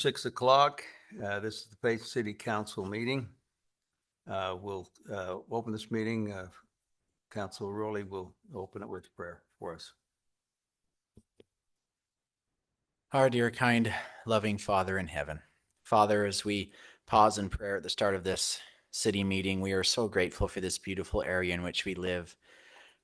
6 o'clock. This is the Payson City Council meeting. We'll open this meeting. Council Rowley will open it with prayer for us. Our dear, kind, loving Father in heaven. Father, as we pause in prayer at the start of this city meeting, we are so grateful for this beautiful area in which we live.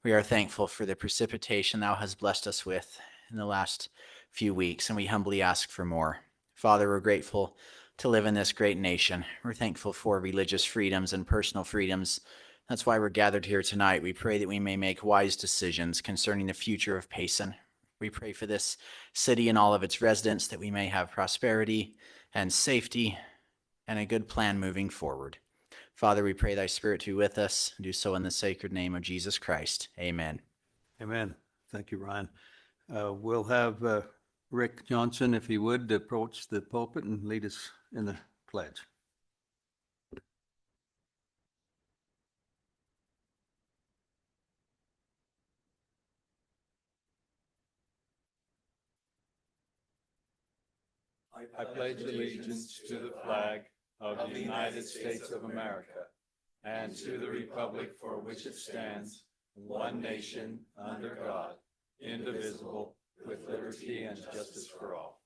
We are thankful for the precipitation Thou hast blessed us with in the last few weeks, and we humbly ask for more. Father, we're grateful to live in this great nation. We're thankful for religious freedoms and personal freedoms. That's why we're gathered here tonight. We pray that we may make wise decisions concerning the future of Payson. We pray for this city and all of its residents, that we may have prosperity and safety and a good plan moving forward. Father, we pray Thy Spirit to be with us. Do so in the sacred name of Jesus Christ. Amen. Amen. Thank you, Ryan. We'll have Rick Johnson, if he would, approach the pulpit and lead us in the pledge. I pledge allegiance to the flag of the United States of America and to the republic for which it stands, one nation, under God, indivisible, with liberty and justice for all.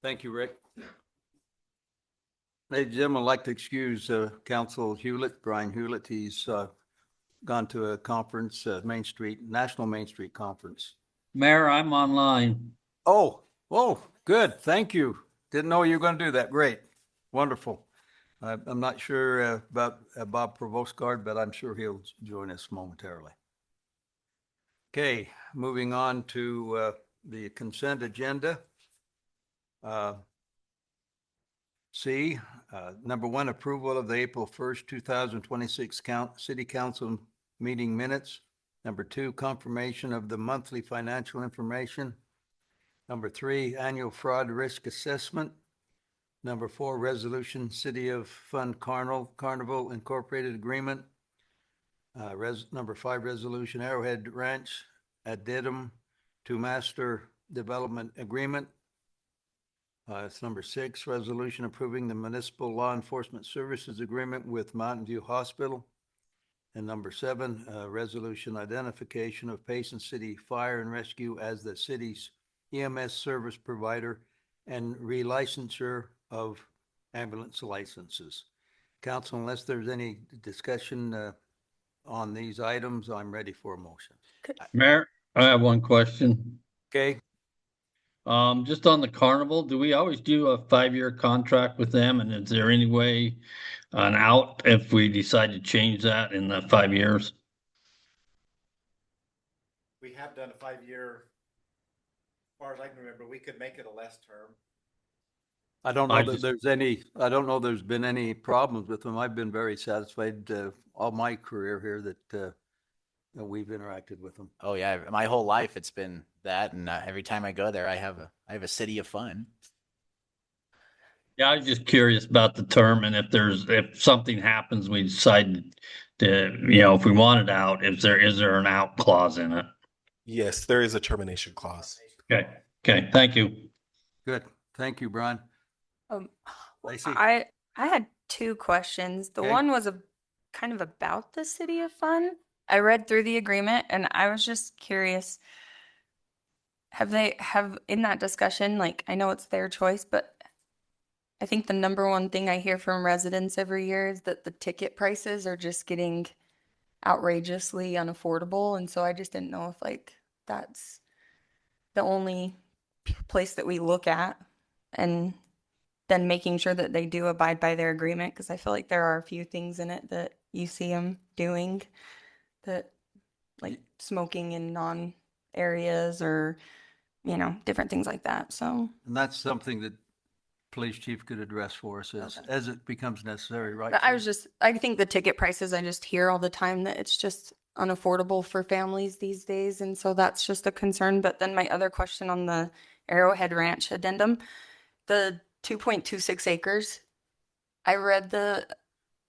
Thank you, Rick. Ladies and gentlemen, I'd like to excuse Council Hewlett, Brian Hewlett. He's gone to a conference, National Main Street Conference. Mayor, I'm online. Oh, good. Thank you. Didn't know you were going to do that. Great. Wonderful. I'm not sure about Bob Provostgard, but I'm sure he'll join us momentarily. Okay, moving on to the consent agenda. C, number one, approval of the April 1st, 2026 City Council meeting minutes. Number two, confirmation of the monthly financial information. Number three, annual fraud risk assessment. Number four, resolution City of Fund Carnival Incorporated Agreement. Number five, resolution Arrowhead Ranch addendum to Master Development Agreement. It's number six, resolution approving the Municipal Law Enforcement Services Agreement with Mountain View Hospital. And number seven, resolution identification of Payson City Fire and Rescue as the city's EMS service provider and relicensure of ambulance licenses. Council, unless there's any discussion on these items, I'm ready for a motion. Mayor, I have one question. Okay. Just on the carnival, do we always do a 5-year contract with them? And is there any way an out if we decide to change that in the 5 years? We have done a 5-year, as far as I can remember. We could make it a less term. I don't know there's been any problems with them. I've been very satisfied all my career here that we've interacted with them. Oh yeah, my whole life it's been that, and every time I go there, I have a city of fun. Yeah, I was just curious about the term, and if something happens, we decide to, if we want it out, is there an out clause in it? Yes, there is a termination clause. Okay, thank you. Good, thank you, Brian. Lacey? I had two questions. The Okay. one was kind of about the City of Fun. I read through the agreement and I was just curious. Have in that discussion, like, I know it's their choice, but I think the number one thing I hear from residents every year is that the ticket prices are just getting outrageously unaffordable. And so I just didn't know if like that's the only place that we look at, and then making sure that they do abide by their agreement. Cause I feel like there are a few things in it that you see them doing that, like smoking in non areas or, different things like that. So, And that's something that police chief could address for us as it becomes necessary, right? but I think the ticket prices, I just hear all the time that it's just unaffordable for families these days. And so that's just a concern. But then my other question on the Arrowhead Ranch addendum, the 2.26 acres, I read the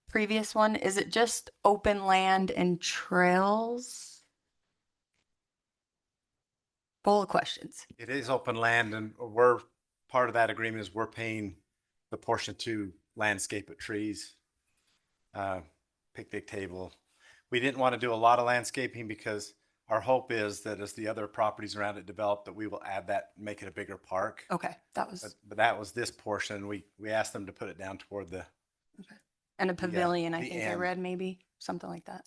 previous one. Is it just open land and trails? Full of questions. It is open land, and we're part of that agreement is we're paying the portion to landscape it, trees, picnic table. We didn't want to do a lot of landscaping because our hope is that as the other properties around it develop, that we will add that, make it a bigger park. Okay, that was, But that was this portion. We asked them to put it down toward the, and a pavilion, I the think I end. read maybe, something like that.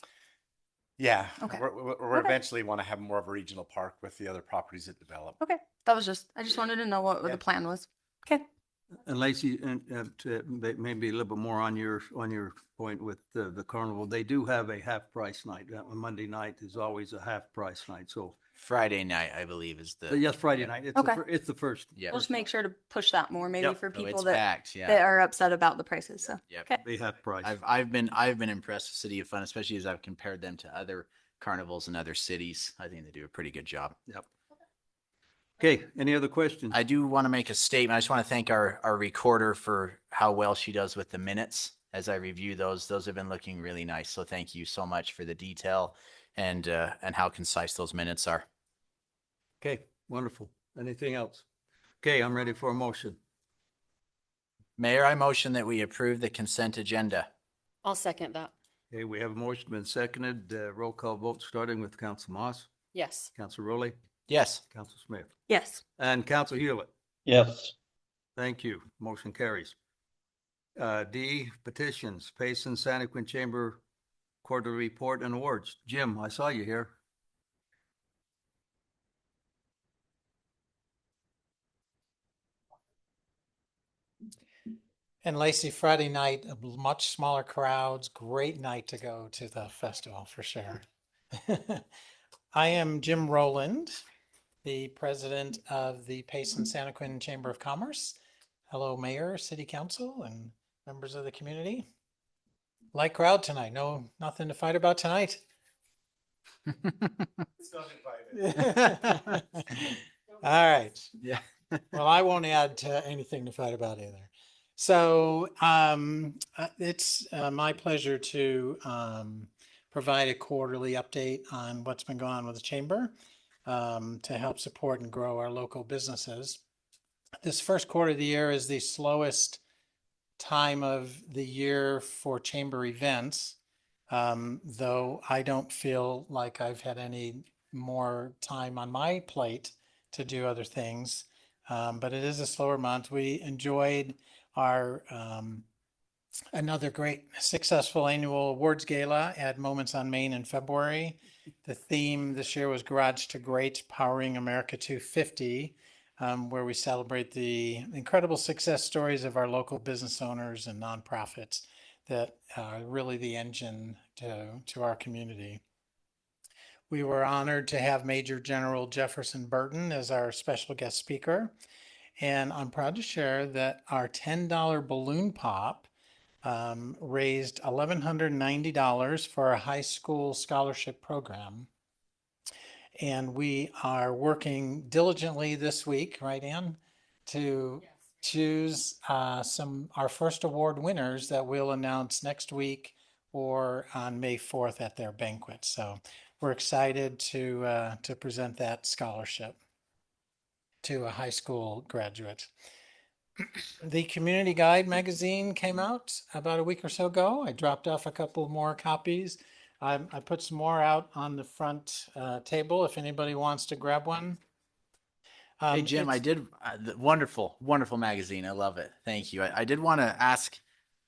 yeah. Okay. We're Okay. eventually want to have more of a regional park with the other properties that develop. Okay, that was just, I just wanted to know what Yeah. the plan was. Okay. And Lacey, and maybe a little bit more on your point with the carnival, they do have a half price night. Monday night is always a half price night. So Friday night, I believe, is the. yes, Friday night. It's Okay. it's the first. Yeah. We'll just make sure to push that more, maybe Yep. for Oh, people it's that, packed, yeah. that are upset about the prices, so. Yep. Okay. They have price. I've been impressed with City of Fun, especially as I've compared them to other carnivals in other cities. I think they do a pretty good job. Yep. Okay, any other questions? I do want to make a statement. I just want to thank our recorder for how well she does with the minutes. As I review those have been looking really nice. So thank you so much for the detail and how concise those minutes are. Okay, wonderful. Anything else? Okay, I'm ready for a motion. Mayor, I motion that we approve the consent agenda. I'll second that. Okay, we have a motion been seconded. Roll call vote starting with Council Moss, Yes. Council Rowley, Yes. Council Smith, Yes. and Council Hewlett. Yes. Thank you. Motion carries. D, petitions, Payson Santaquin Chamber Quarterly Report and Awards. Jim, I saw you here. And Lacey, Friday night, much smaller crowds, great night to go to the festival for sure. I am Jim Rowland, the president of the Payson Santaquin Chamber of Commerce. Hello, Mayor, City Council, and members of the community. Light crowd tonight. No, nothing to fight about tonight. All right. Yeah. Well, I won't add to anything to fight about either. So it's my pleasure to provide a quarterly update on what's been going on with the chamber to help support and grow our local businesses. This first quarter of the year is the slowest time of the year for chamber events, though I don't feel like I've had any more time on my plate to do other things. But it is a slower month. We enjoyed our another great successful annual awards gala at Moments on Main in February. The theme this year was Garage to Great, Powering America 250, where we celebrate the incredible success stories of our local business owners and nonprofits that are really the engine to our community. We were honored to have Major General Jefferson Burton as our special guest speaker. And I'm proud to share that our $10 balloon pop raised $1,190 for a high school scholarship program. And we are working diligently this week, right, Ann, to choose our first award winners that we'll announce next week or on May 4th at their banquet. So we're excited to present that scholarship to a high school graduate. The Community Guide magazine came out about a week or so ago. I dropped off a couple more copies. I put some more out on the front table if anybody wants to grab one. Hey, Jim, I did wonderful magazine. I love it. Thank you. I did want to ask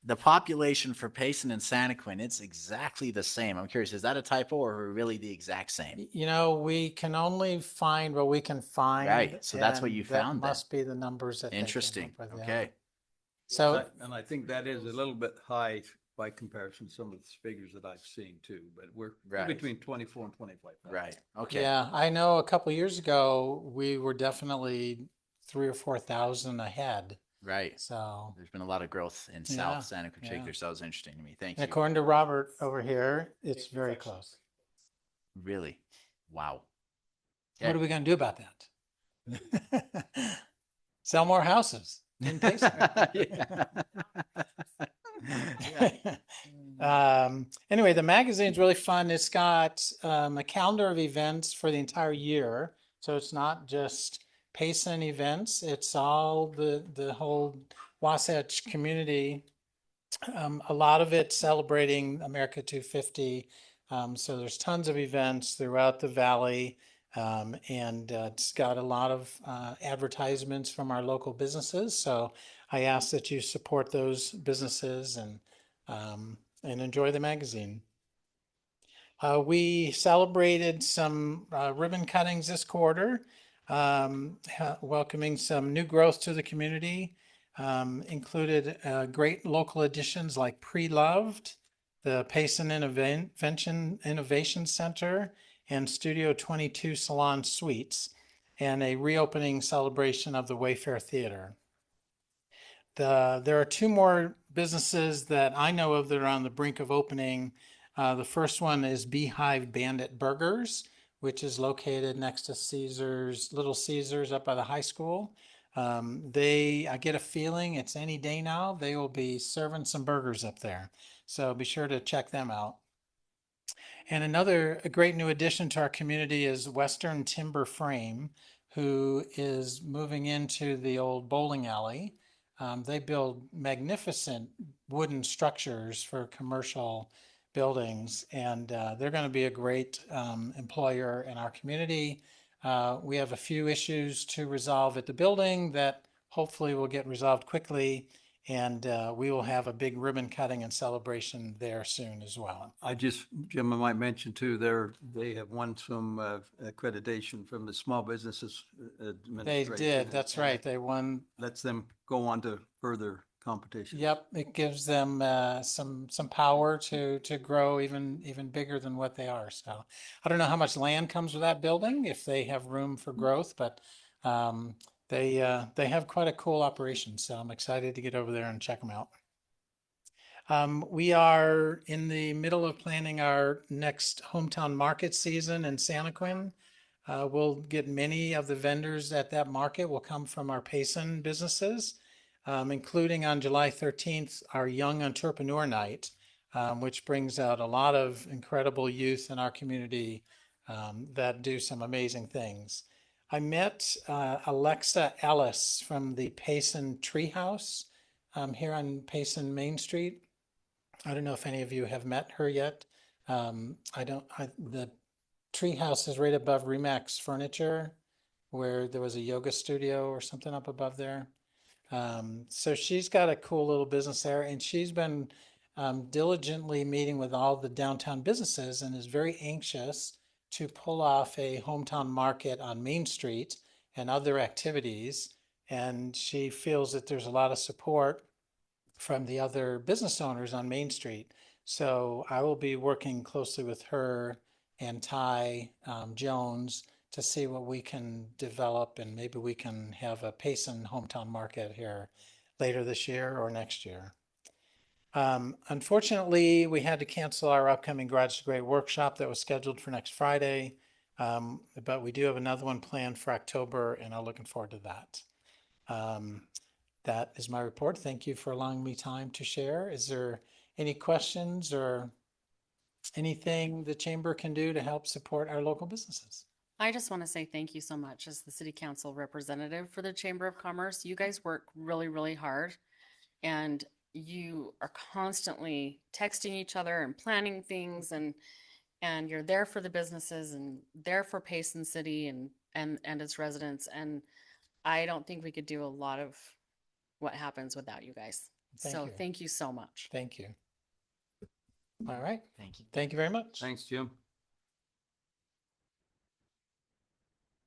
the population for Payson and Santaquin. It's exactly the same. I'm curious, is that a typo or really the exact same? You know, we can only find what we can find. Right. So that's what and you that found then. must be the numbers that they came up Interesting. with, yeah. Okay. So And I think that is a little bit high by comparison to some of the figures that I've seen too, but we're Right. between 24 and 25. Right. Okay. yeah, I know a couple years ago we were definitely 3,000 or 4,000 ahead. Right. So, There's been a lot of growth in Yeah, South Santa Cruz. yeah. So that was interesting to me. Thank and you. according to Robert over here, it's very close. Really? Wow. What are we going to do about that? Sell more houses in Payson. Anyway, the magazine's really fun. It's got a calendar of events for the entire year. So it's not just Payson events. It's all the whole Wasatch community. A lot of it celebrating America 250. So there's tons of events throughout the valley. And it's got a lot of advertisements from our local businesses. So I ask that you support those businesses and enjoy the magazine. We celebrated some ribbon cuttings this quarter, welcoming some new growth to the community. Included great local additions like Pre-Loved, the Payson Innovation Center, and Studio 22 Salon Suites, and a reopening celebration of the Wayfair Theater. There are two more businesses that I know of that are on the brink of opening. The first one is Beehive Bandit Burgers, which is located next to Caesar's, Little Caesar's up by the high school. I get a feeling it's any day now. They will be serving some burgers up there. So be sure to check them out. And a great new addition to our community is Western Timber Frame, who is moving into the old bowling alley. They build magnificent wooden structures for commercial buildings, and they're going to be a great employer in our community. We have a few issues to resolve at the building that hopefully will get resolved quickly, and we will have a big ribbon cutting and celebration there soon as well. Jim, I might mention too, they have won some accreditation from the Small Businesses They Administration. did, that's and right. They won. Lets them go on to further competition. Yep, it gives them some power to grow even bigger than what they are. So I don't know how much land comes with that building, if they have room for growth, but they have quite a cool operation. So I'm excited to get over there and check them out. We are in the middle of planning our next hometown market season in Santa Quin. We'll get many of the vendors at that market will come from our Payson businesses. Including on July 13th, our Young Entrepreneur Night, which brings out a lot of incredible youth in our community that do some amazing things. I met Alexa Ellis from the Payson Treehouse here on Payson Main Street. I don't know if any of you have met her yet. The Treehouse is right above Remax Furniture, where there was a yoga studio or something up above there. So she's got a cool little business there, and she's been diligently meeting with all the downtown businesses and is very anxious to pull off a hometown market on Main Street and other activities. And she feels that there's a lot of support from the other business owners on Main Street. So I will be working closely with her and Ty Jones to see what we can develop, and maybe we can have a Payson hometown market here later this year or next year. Unfortunately, we had to cancel our upcoming Garage to Great workshop that was scheduled for next Friday, but we do have another one planned for October, and I'm looking forward to that. That is my report. Thank you for allowing me time to share. Is there any questions or anything the chamber can do to help support our local businesses? I just want to say thank you so much as the city council representative for the Chamber of Commerce. You guys work really, really hard, and you are constantly texting each other and planning things, and you're there for the businesses and there for Payson City and its residents. And I don't think we could do a lot of what happens without you guys. Thank you so much. Thank you. All right. Thank you. Thank you very much. Thanks, Jim.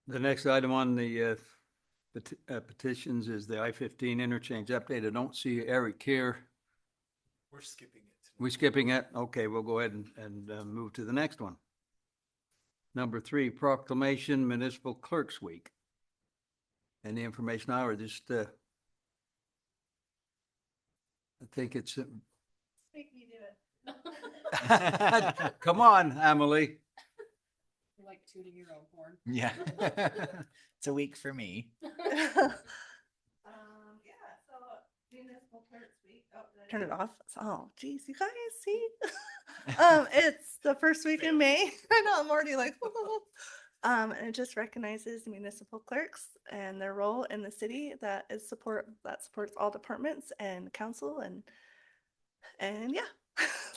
The next item on the petitions is the I-15 interchange update. I don't see Eric here. We're skipping it. We skipping it? Okay, we'll go ahead and move to the next one. Number 3, proclamation Municipal Clerks Week. Any information now, or just, I think it's. Make me do it. Come on, Emily. Like tooting your own horn. Yeah. It's a week for me. So Municipal Clerks Week. Oh, did I turn it off? Oh, geez, you guys see? It's the first week in May. I know, I'm already like, And it just recognizes municipal clerks and their role in the city that supports all departments and council and yeah.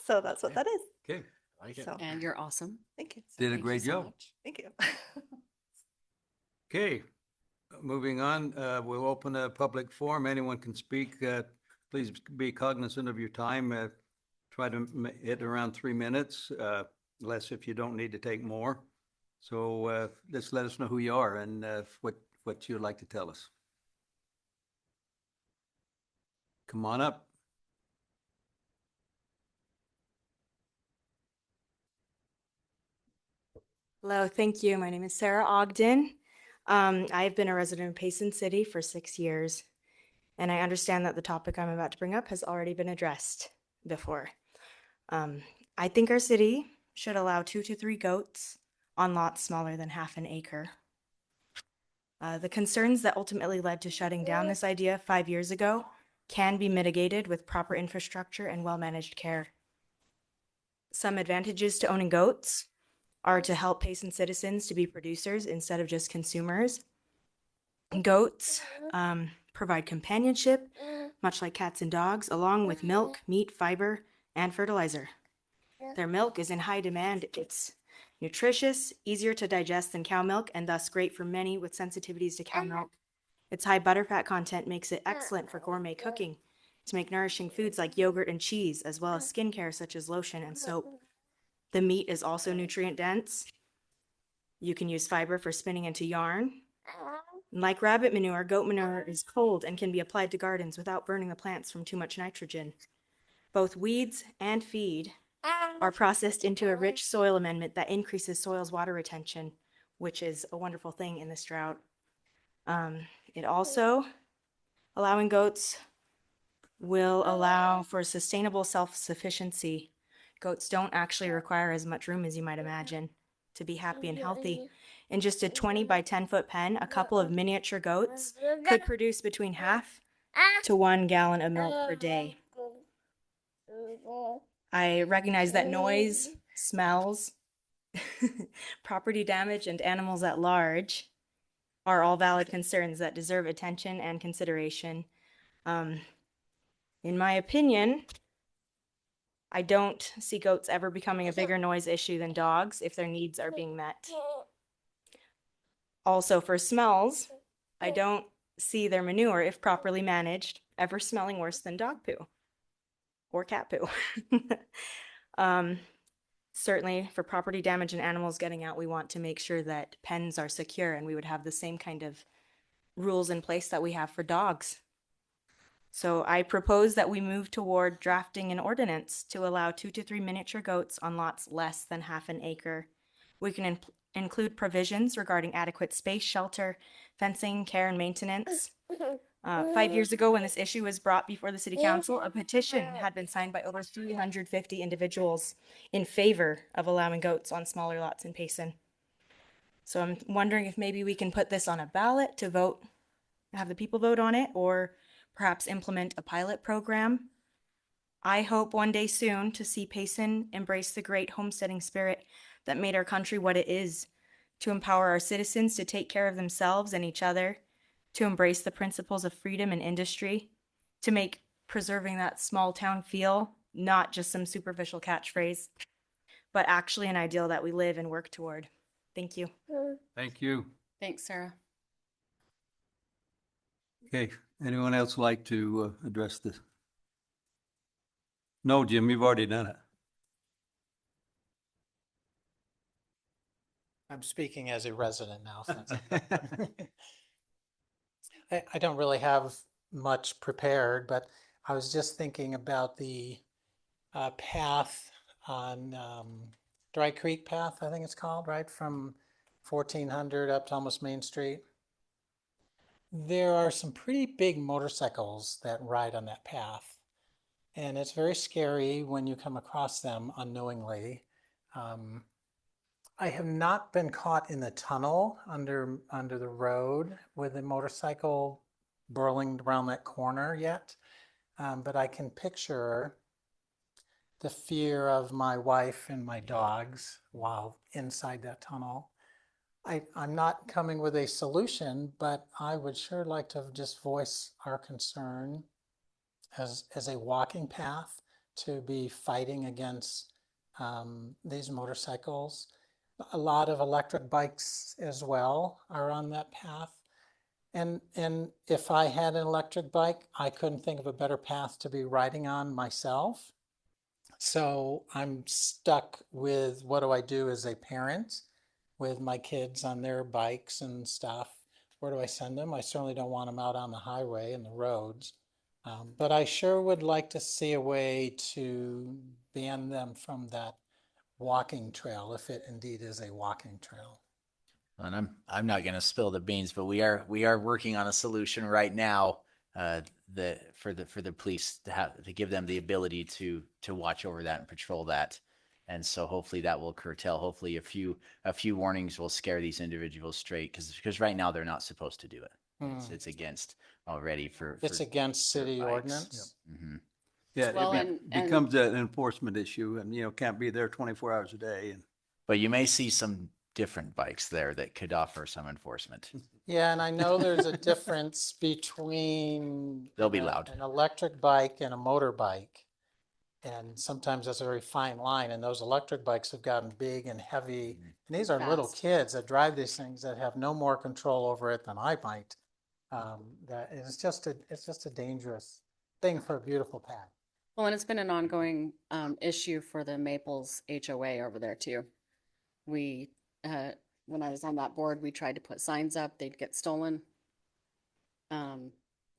So that's what that is. Okay, like it. So And you're awesome. thank you. Did a Thank you great so job. much. Thank you. Okay, moving on, we'll open a public forum. Anyone can speak. Please be cognizant of your time. Try to hit around 3 minutes, less if you don't need to take more. So just let us know who you are and what you'd like to tell us. Come on up. Hello, thank you. My name is Sarah Ogden. I've been a resident of Payson City for 6 years, and I understand that the topic I'm about to bring up has already been addressed before. I think our city should allow 2 to 3 goats on lots smaller than half an acre. The concerns that ultimately led to shutting down this idea 5 years ago can be mitigated with proper infrastructure and well-managed care. Some advantages to owning goats are to help Payson citizens to be producers instead of just consumers. Goats provide companionship, much like cats and dogs, along with milk, meat, fiber, and fertilizer. Their milk is in high demand. It's nutritious, easier to digest than cow milk, and thus great for many with sensitivities to cow milk. Its high butterfat content makes it excellent for gourmet cooking to make nourishing foods like yogurt and cheese, as well as skincare such as lotion and soap. The meat is also nutrient dense. You can use fiber for spinning into yarn. Like rabbit manure, goat manure is cold and can be applied to gardens without burning the plants from too much nitrogen. Both weeds and feed are processed into a rich soil amendment that increases soil's water retention, which is a wonderful thing in this drought. It also, allowing goats will allow for sustainable self-sufficiency. Goats don't actually require as much room as you might imagine to be happy and healthy. In just a 20 by 10 foot pen, a couple of miniature goats could produce between half to 1 gallon of milk per day. I recognize that noise, smells, property damage, and animals at large are all valid concerns that deserve attention and consideration. In my opinion, I don't see goats ever becoming a bigger noise issue than dogs if their needs are being met. Also, for smells, I don't see their manure, if properly managed, ever smelling worse than dog poo or cat poo. Certainly, for property damage and animals getting out, we want to make sure that pens are secure, and we would have the same kind of rules in place that we have for dogs. So I propose that we move toward drafting an ordinance to allow 2 to 3 miniature goats on lots less than half an acre. We can include provisions regarding adequate space, shelter, fencing, care, and maintenance. 5 years ago, when this issue was brought before the city council, a petition had been signed by over 350 individuals in favor of allowing goats on smaller lots in Payson. So I'm wondering if maybe we can put this on a ballot to vote, have the people vote on it, or perhaps implement a pilot program. I hope one day soon to see Payson embrace the great homesteading spirit that made our country what it is, to empower our citizens to take care of themselves and each other, to embrace the principles of freedom and industry, to make preserving that small town feel not just some superficial catchphrase, but actually an ideal that we live and work toward. Thank you. Thank you. Thanks, Sarah. Okay, anyone else like to address this? No, Jim, you've already done it. I'm speaking as a resident now. I don't really have much prepared, but I was just thinking about the path on Dry Creek Path, I think it's called, right? From 1400 up to almost Main Street. There are some pretty big motorcycles that ride on that path. And it's very scary when you come across them unknowingly. I have not been caught in the tunnel under the road with a motorcycle burling around that corner yet, but I can picture the fear of my wife and my dogs while inside that tunnel. I'm not coming with a solution, but I would sure like to just voice our concern as a walking path to be fighting against these motorcycles. A lot of electric bikes as well are on that path. And if I had an electric bike, I couldn't think of a better path to be riding on myself. So I'm stuck with what do I do as a parent with my kids on their bikes and stuff? Where do I send them? I certainly don't want them out on the highway and the roads. But I sure would like to see a way to ban them from that walking trail, if it indeed is a walking trail. And I'm not going to spill the beans, but we are working on a solution right now for the police to give them the ability to watch over that and patrol that. And so hopefully that will curtail. Hopefully a few warnings will scare these individuals straight because right now they're not supposed to do it. It's against already for It's against city bikes. ordinance. Mm-hmm. Yeah, Well, it and- becomes an enforcement issue and, can't be there 24 hours a day. And But you may see some different bikes there that could offer some enforcement. Yeah, and I know there's a difference between They'll be loud. an electric bike and a motorbike. And sometimes that's a very fine line. And those electric bikes have gotten big and heavy. And these are little Fast. kids that drive these things that have no more control over it than I might. That it's just a dangerous thing for a beautiful path. Well, and it's been an ongoing issue for the Maples HOA over there too. We, when I was on that board, we tried to put signs up, they'd get stolen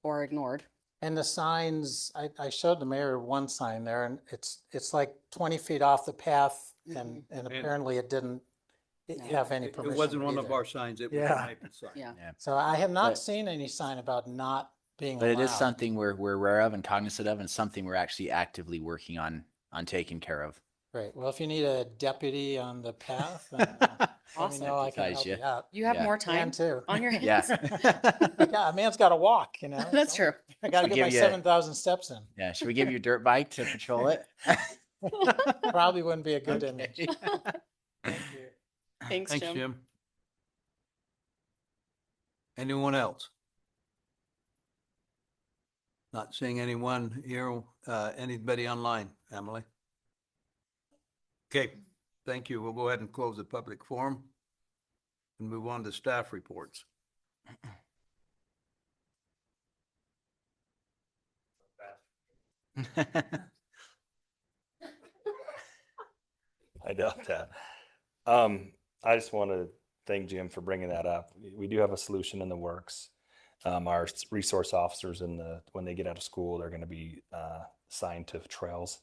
or ignored. And the signs, I showed the mayor one sign there, and it's like 20 feet off the path, and apparently it didn't have any it permission. wasn't to one be of there. our signs. It was Yeah. a Maple sign. Yeah. So I have not But- seen any sign about not being But it is allowed. something we're aware of and cognizant of, and something we're actually actively working on taking care of. Great. Well, if you need a deputy on the path, then, let me Awesome. know. I can Deputize help you. you out. You have Yeah. more Can time too. on your hands. Yeah. Yeah, a man's got to walk, That's so true. I got to Should get we my give you- 7,000 steps in. Yeah. Should we give you a dirt bike to patrol it? Probably wouldn't be a good Okay. image. Thank you. Thanks, Thanks, Jim. Jim. Anyone else? Not seeing anyone here. Anybody online, Emily? Okay, thank you. We'll go ahead and close the public forum and move on to staff reports. I doubt that. I just want to thank Jim for bringing that up. We do have a solution in the works. Our resource officers when they get out of school, they're going to be assigned to trails.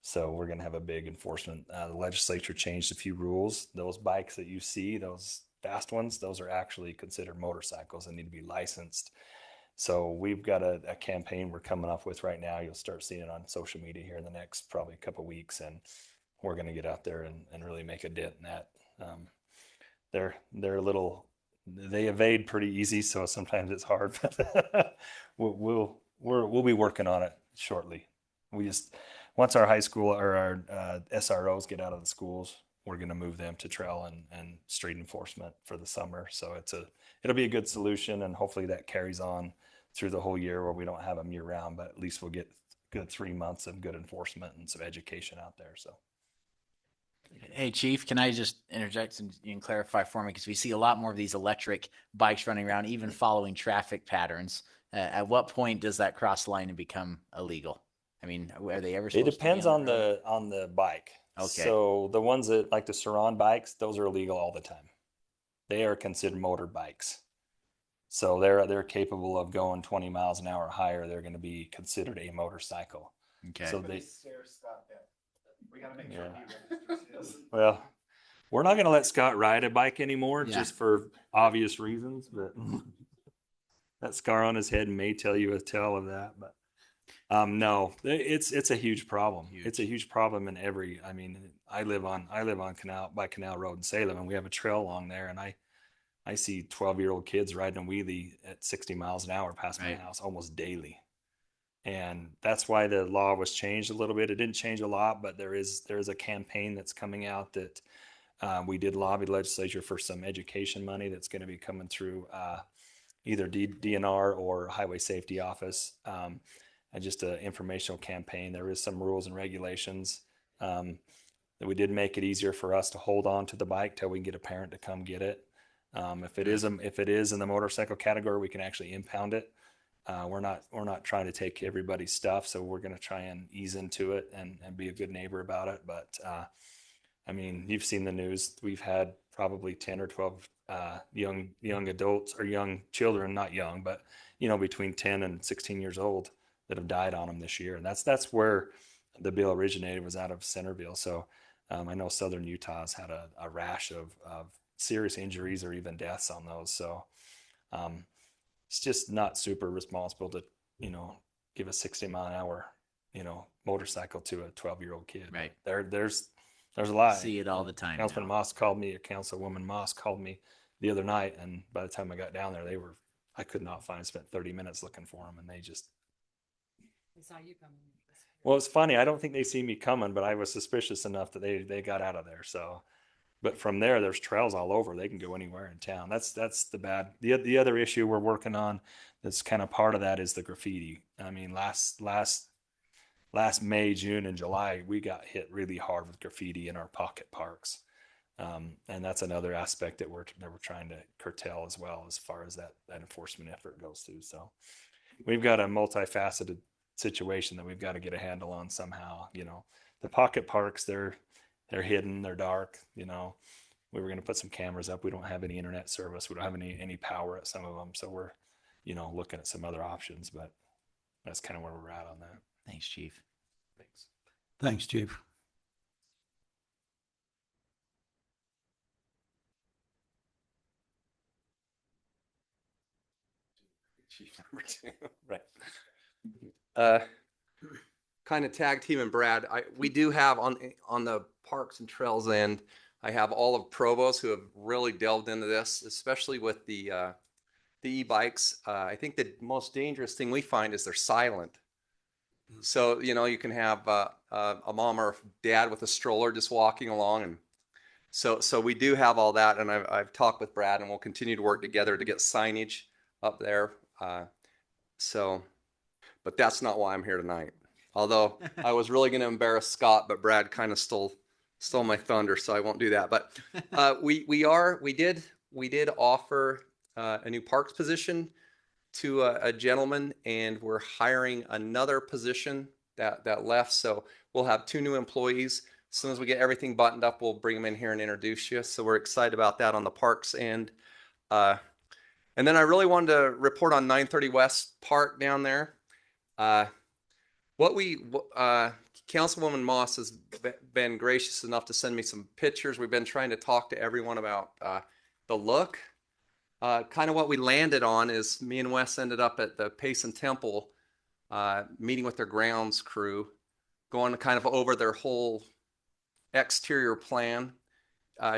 So we're going to have a big enforcement. The legislature changed a few rules. Those bikes that you see, those fast ones, those are actually considered motorcycles and need to be licensed. So we've got a campaign we're coming up with right now. You'll start seeing it on social media here in the next probably a couple of weeks, and we're going to get out there and really make a dent in that. They're a little, they evade pretty easy, so sometimes it's hard. But we'll be working on it shortly. Once our high school or our SROs get out of the schools, we're going to move them to trail and street enforcement for the summer. So it'll be a good solution, and hopefully that carries on through the whole year where we don't have them year round, but at least we'll get good 3 months of good enforcement and some education out there. So. Hey, Chief, can I just interject and you can clarify for me? Because we see a lot more of these electric bikes running around, even following traffic patterns. At what point does that cross the line and become illegal? I mean, are they ever supposed It to be depends on on the road? the bike. Okay. So the ones that like the Surround bikes, those are illegal all the time. They are considered motor bikes. So they're capable of going 20 miles an hour or higher. They're going to be considered a motorcycle. Okay. So We got to make sure sure he registers his. well, we're not going to let Scott ride a bike anymore Yeah. just for obvious reasons, but that scar on his head may tell you a tale of that, but no, it's a huge problem. Huge. It's a huge problem I live on Canal Road in Salem, and we have a trail along there, and I see 12-year-old kids riding a wheelie at 60 miles an hour past my Right. house almost daily. And that's why the law was changed a little bit. It didn't change a lot, but there is a campaign that's coming out that We did lobby the legislature for some education money that's going to be coming through either DNR or Highway Safety Office, and just an informational campaign. There is some rules and regulations that we did make it easier for us to hold on to the bike till we can get a parent to come get it. If it is in the motorcycle category, we can actually impound it. We're not trying to take everybody's stuff, so we're going to try and ease into it and be a good neighbor about it. But I mean, you've seen the news. We've had probably 10 or 12 young adults or young children, not young, but between 10 and 16 years old that have died on them this year. And that's where the bill originated, was out of Centerville. So I know Southern Utah has had a rash of serious injuries or even deaths on those. So it's just not super responsible to, give a 60-mile-an-hour, motorcycle to a 12-year-old kid. Right. There's a lot. See it all the time. Councilwoman Moss called me the other night, and by the time I got down there, I could not find. Spent 30 minutes looking for them, and they saw you coming. Well, it's funny. I don't think they see me coming, but I was suspicious enough that they got out of there. So, but from there, there's trails all over. They can go anywhere in town. That's the bad. The other issue we're working on that's kind of part of that is the graffiti. I mean, last May, June, and July, we got hit really hard with graffiti in our pocket parks. And that's another aspect that we're trying to curtail as well, as far as that enforcement effort goes through. So we've got a multifaceted situation that we've got to get a handle on somehow. The pocket parks, they're hidden, they're dark. We were going to put some cameras up. We don't have any internet service. We don't have any power at some of them. So we're, looking at some other options, but that's kind of where we're at on that. Thanks, Chief. Thanks, Chief. Chief number 2, right. Kind of tag team and Brad. We do have on the parks and trails end, I have all of Provo's who have really delved into this, especially with the e-bikes. I think the most dangerous thing we find is they're silent. So, you can have a mom or dad with a stroller just walking along. And so we do have all that. And I've talked with Brad, and we'll continue to work together to get signage up there. But that's not why I'm here tonight. Although I was really going to embarrass Scott, but Brad kind of stole my thunder, so I won't do that. But we did offer a new parks position to a gentleman, and we're hiring another position that left. So we'll have 2 new employees. As soon as we get everything buttoned up, we'll bring them in here and introduce you. So we're excited about that on the parks end. And then I really wanted to report on 930 West Park down there. Councilwoman Moss has been gracious enough to send me some pictures. We've been trying to talk to everyone about the look. Kind of what we landed on is me and Wes ended up at the Payson Temple, meeting with their grounds crew, going kind of over their whole exterior plan,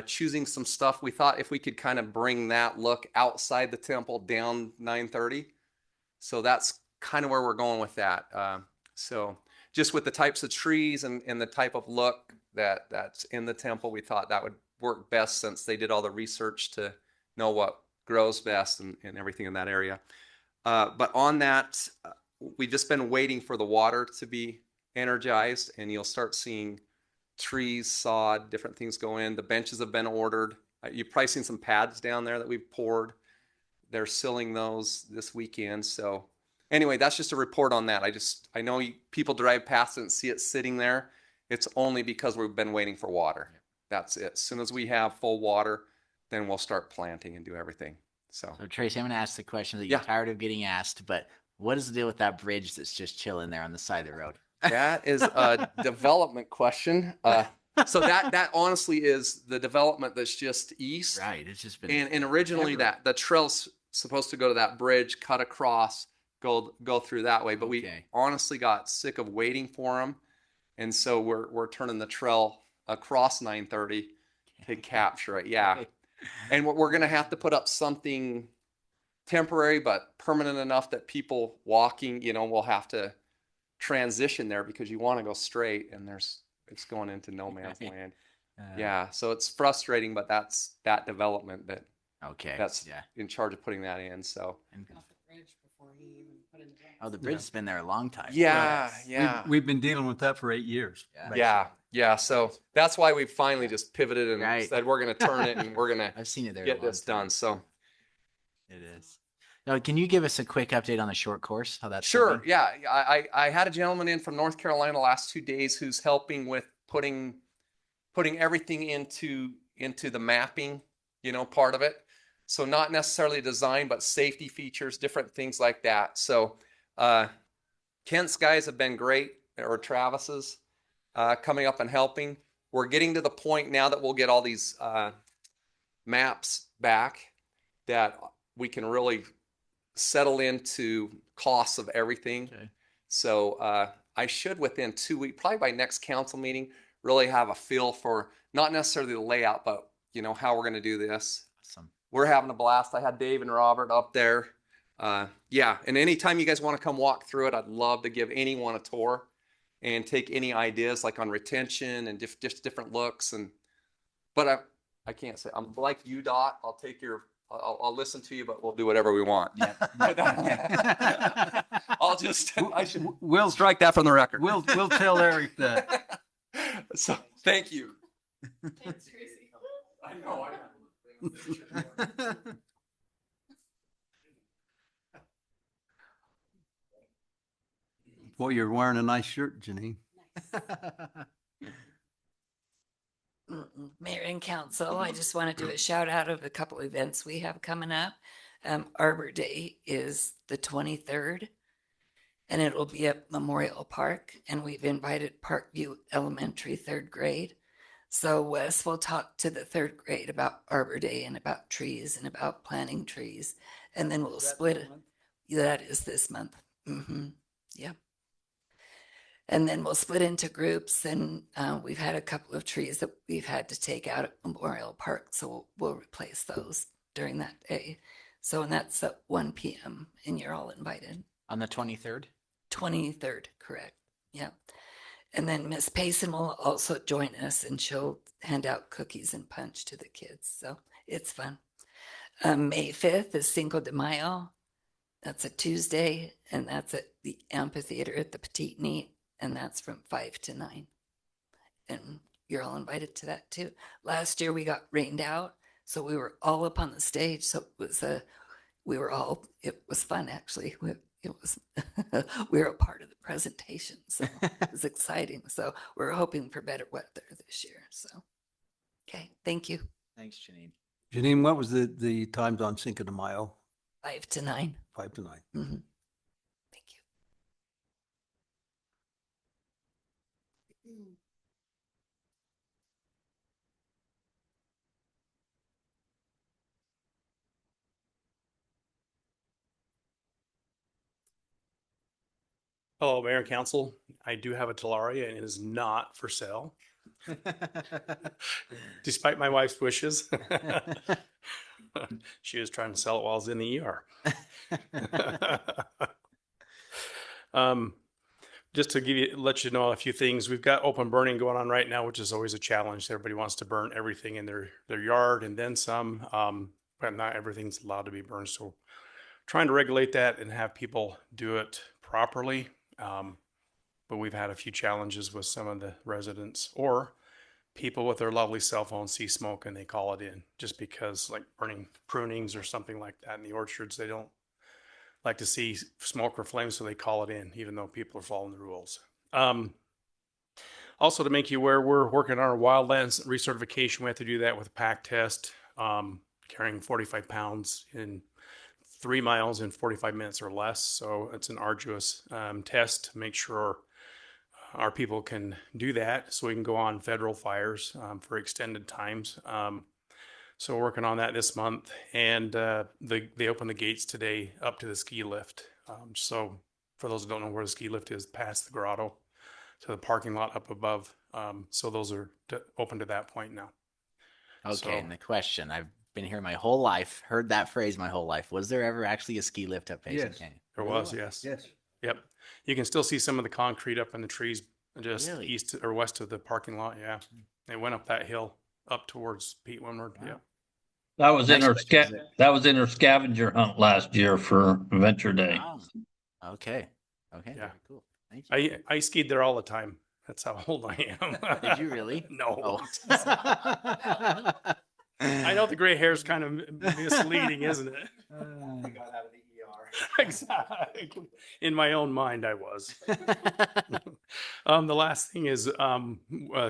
choosing some stuff. We thought if we could kind of bring that look outside the temple down 930. So that's kind of where we're going with that. So just with the types of trees and the type of look that's in the temple, we thought that would work best, since they did all the research to know what grows best and everything in that area. But on that, we've just been waiting for the water to be energized, and you'll start seeing trees, sod, different things go in. The benches have been ordered. You've probably seen some pads down there that we've poured. They're sealing those this weekend. So anyway, that's just a report on that. I know people drive past it and see it sitting there. It's only because we've been waiting for water. That's it. As soon as we have full water, then we'll start planting and do everything. So Tracy, I'm going to ask the question that Yeah. you're tired of getting asked, but what is the deal with that bridge that's just chilling there on the side of the road? that is a development question. So that honestly is the development that's just east. Right. It's just been. And originally forever. the trail's supposed to go to that bridge, cut across, go through that way. But we Okay. honestly got sick of waiting for them. And so we're turning the trail across 930 to capture it. Yeah. Okay. And we're going to have to put up something temporary but permanent enough that people walking, will have to transition there, because you want to go straight, and it's going into no man's Right. land. Yeah, so it's frustrating, but that's that development Okay. that's Yeah. in charge of putting that in. So And, Off the bridge before he even put in the ground. oh, the bridge has been there a long time. yeah, yeah, We've been dealing with that for 8 years. Yeah. yeah, yeah. So that's why we finally just pivoted and Right. said we're going to turn it and we're going to I've seen it there. get this done. So It is. Now, can you give us a quick update on the short course? How that's sure, going? yeah. I had a gentleman in from North Carolina the last 2 days who's helping with putting everything into the mapping, part of it. So not necessarily design, but safety features, different things like that. So Kent's guys have been great, or Travis's, coming up and helping. We're getting to the point now that we'll get all these maps back that we can really settle into costs of everything. Okay. So I should, within 2 weeks, probably by next council meeting, really have a feel for not necessarily the layout, but how we're going to do this. Awesome. We're having a blast. I had Dave and Robert up there. Yeah, and anytime you guys want to come walk through it, I'd love to give anyone a tour and take any ideas like on retention and just different looks. But I can't say I'm like you, Dot. I'll listen to you, but we'll do whatever we want. Yeah. We'll strike that from the record. We'll tell Eric that. So thank you. Thanks, Tracy. I know. Boy, you're wearing a nice shirt, Janine. Mayor and council, I just want to do a shout out of a couple events we have coming up. Arbor Day is the 23rd, and it'll be at Memorial Park, and we've invited Parkview Elementary 3rd grade. So Wes will talk to the 3rd grade about Arbor Day and about trees and about planting trees, and then we'll split it. That is this month. Yeah. And then we'll split into groups, and we've had a couple of trees that we've had to take out at Memorial Park, so we'll replace those during that day. So, and that's at 1 p.m., and you're all invited. On the 23rd? 23rd, correct. Yeah. And then Miss Payson will also join us, and she'll hand out cookies and punch to the kids. So it's fun. May 5th is Cinco de Mayo. That's a Tuesday, and that's at the amphitheater at the Petite Neat. And that's from 5 to 9. And you're all invited to that too. Last year we got rained out, so we were all up on the stage. So it was it was fun actually. It was we were a part of the presentation, so it was exciting. So we're hoping for better weather this year. So okay, thank you. Thanks, Janine. Janine, what was the times on Cinco de Mayo? 5 to 9. 5 to 9. Mm-hmm. Thank you. Hello, Mayor and Council. I do have a Talaria and it is not for sale, despite my wife's wishes. She was trying to sell it while I was in the ER. Just to let you know a few things, we've got open burning going on right now, which is always a challenge. Everybody wants to burn everything in their yard and then some, but not everything's allowed to be burned. So trying to regulate that and have people do it properly. But we've had a few challenges with some of the residents or people with their lovely cell phones see smoke and they call it in just because, like burning prunings or something like that in the orchards, they don't like to see smoke or flames, so they call it in, even though people are following the rules. Also, to make you aware, we're working on our wildlands recertification. We have to do that with a pack test, carrying 45 pounds in 3 miles in 45 minutes or less. So it's an arduous test to make sure our people can do that so we can go on federal fires for extended times. So we're working on that this month, and they opened the gates today up to the ski lift. So for those who don't know where the ski lift is, past the grotto to the parking lot up above. So those are open to that point now. Okay, So- and the question, I've been here my whole life, heard that phrase my whole life. Was there ever actually a ski lift up Payson Yes. Canyon? There was, yes. Yes. Yep. You can still see some of the concrete up in the trees just Really? east or west of the parking lot. Yeah. It went up that hill up towards Pete Windward. Yeah. That was in Next our question. that was in our scavenger hunt last year for Adventure Day. Oh, okay. Okay. Yeah. Very cool. Thank you. I skied there all the time. That's how old I am. Did you really? No. Oh. I know the gray hair is kind of misleading, isn't it? Exactly. In my own mind, I was. The last thing is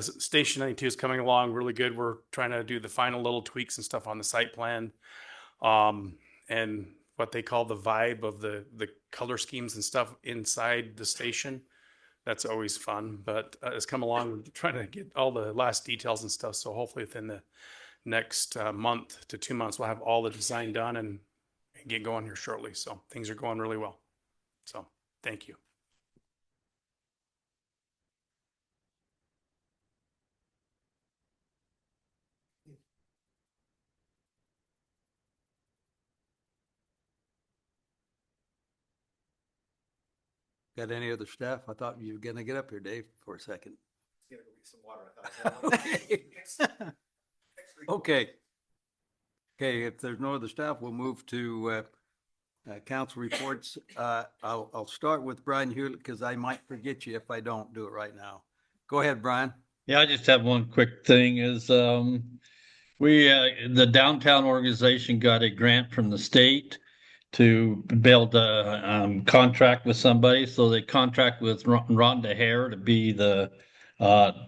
Station 92 is coming along really good. We're trying to do the final little tweaks and stuff on the site plan, and what they call the vibe of the color schemes and stuff inside the station. That's always fun, but it's come along. We're trying to get all the last details and stuff. So hopefully within the next month to 2 months, we'll have all the design done and get going here shortly. So things are going really well. So thank you. Got any other staff? I thought you were gonna get up here, Dave, for a second. Okay. Okay, if there's no other staff, we'll move to council reports. I'll start with Brian Hewlett because I might forget you if I don't do it right now. Go ahead, Brian. Yeah, I just have one quick thing is we the downtown organization got a grant from the state to build a contract with somebody. So they contract with Rhonda Hare to be the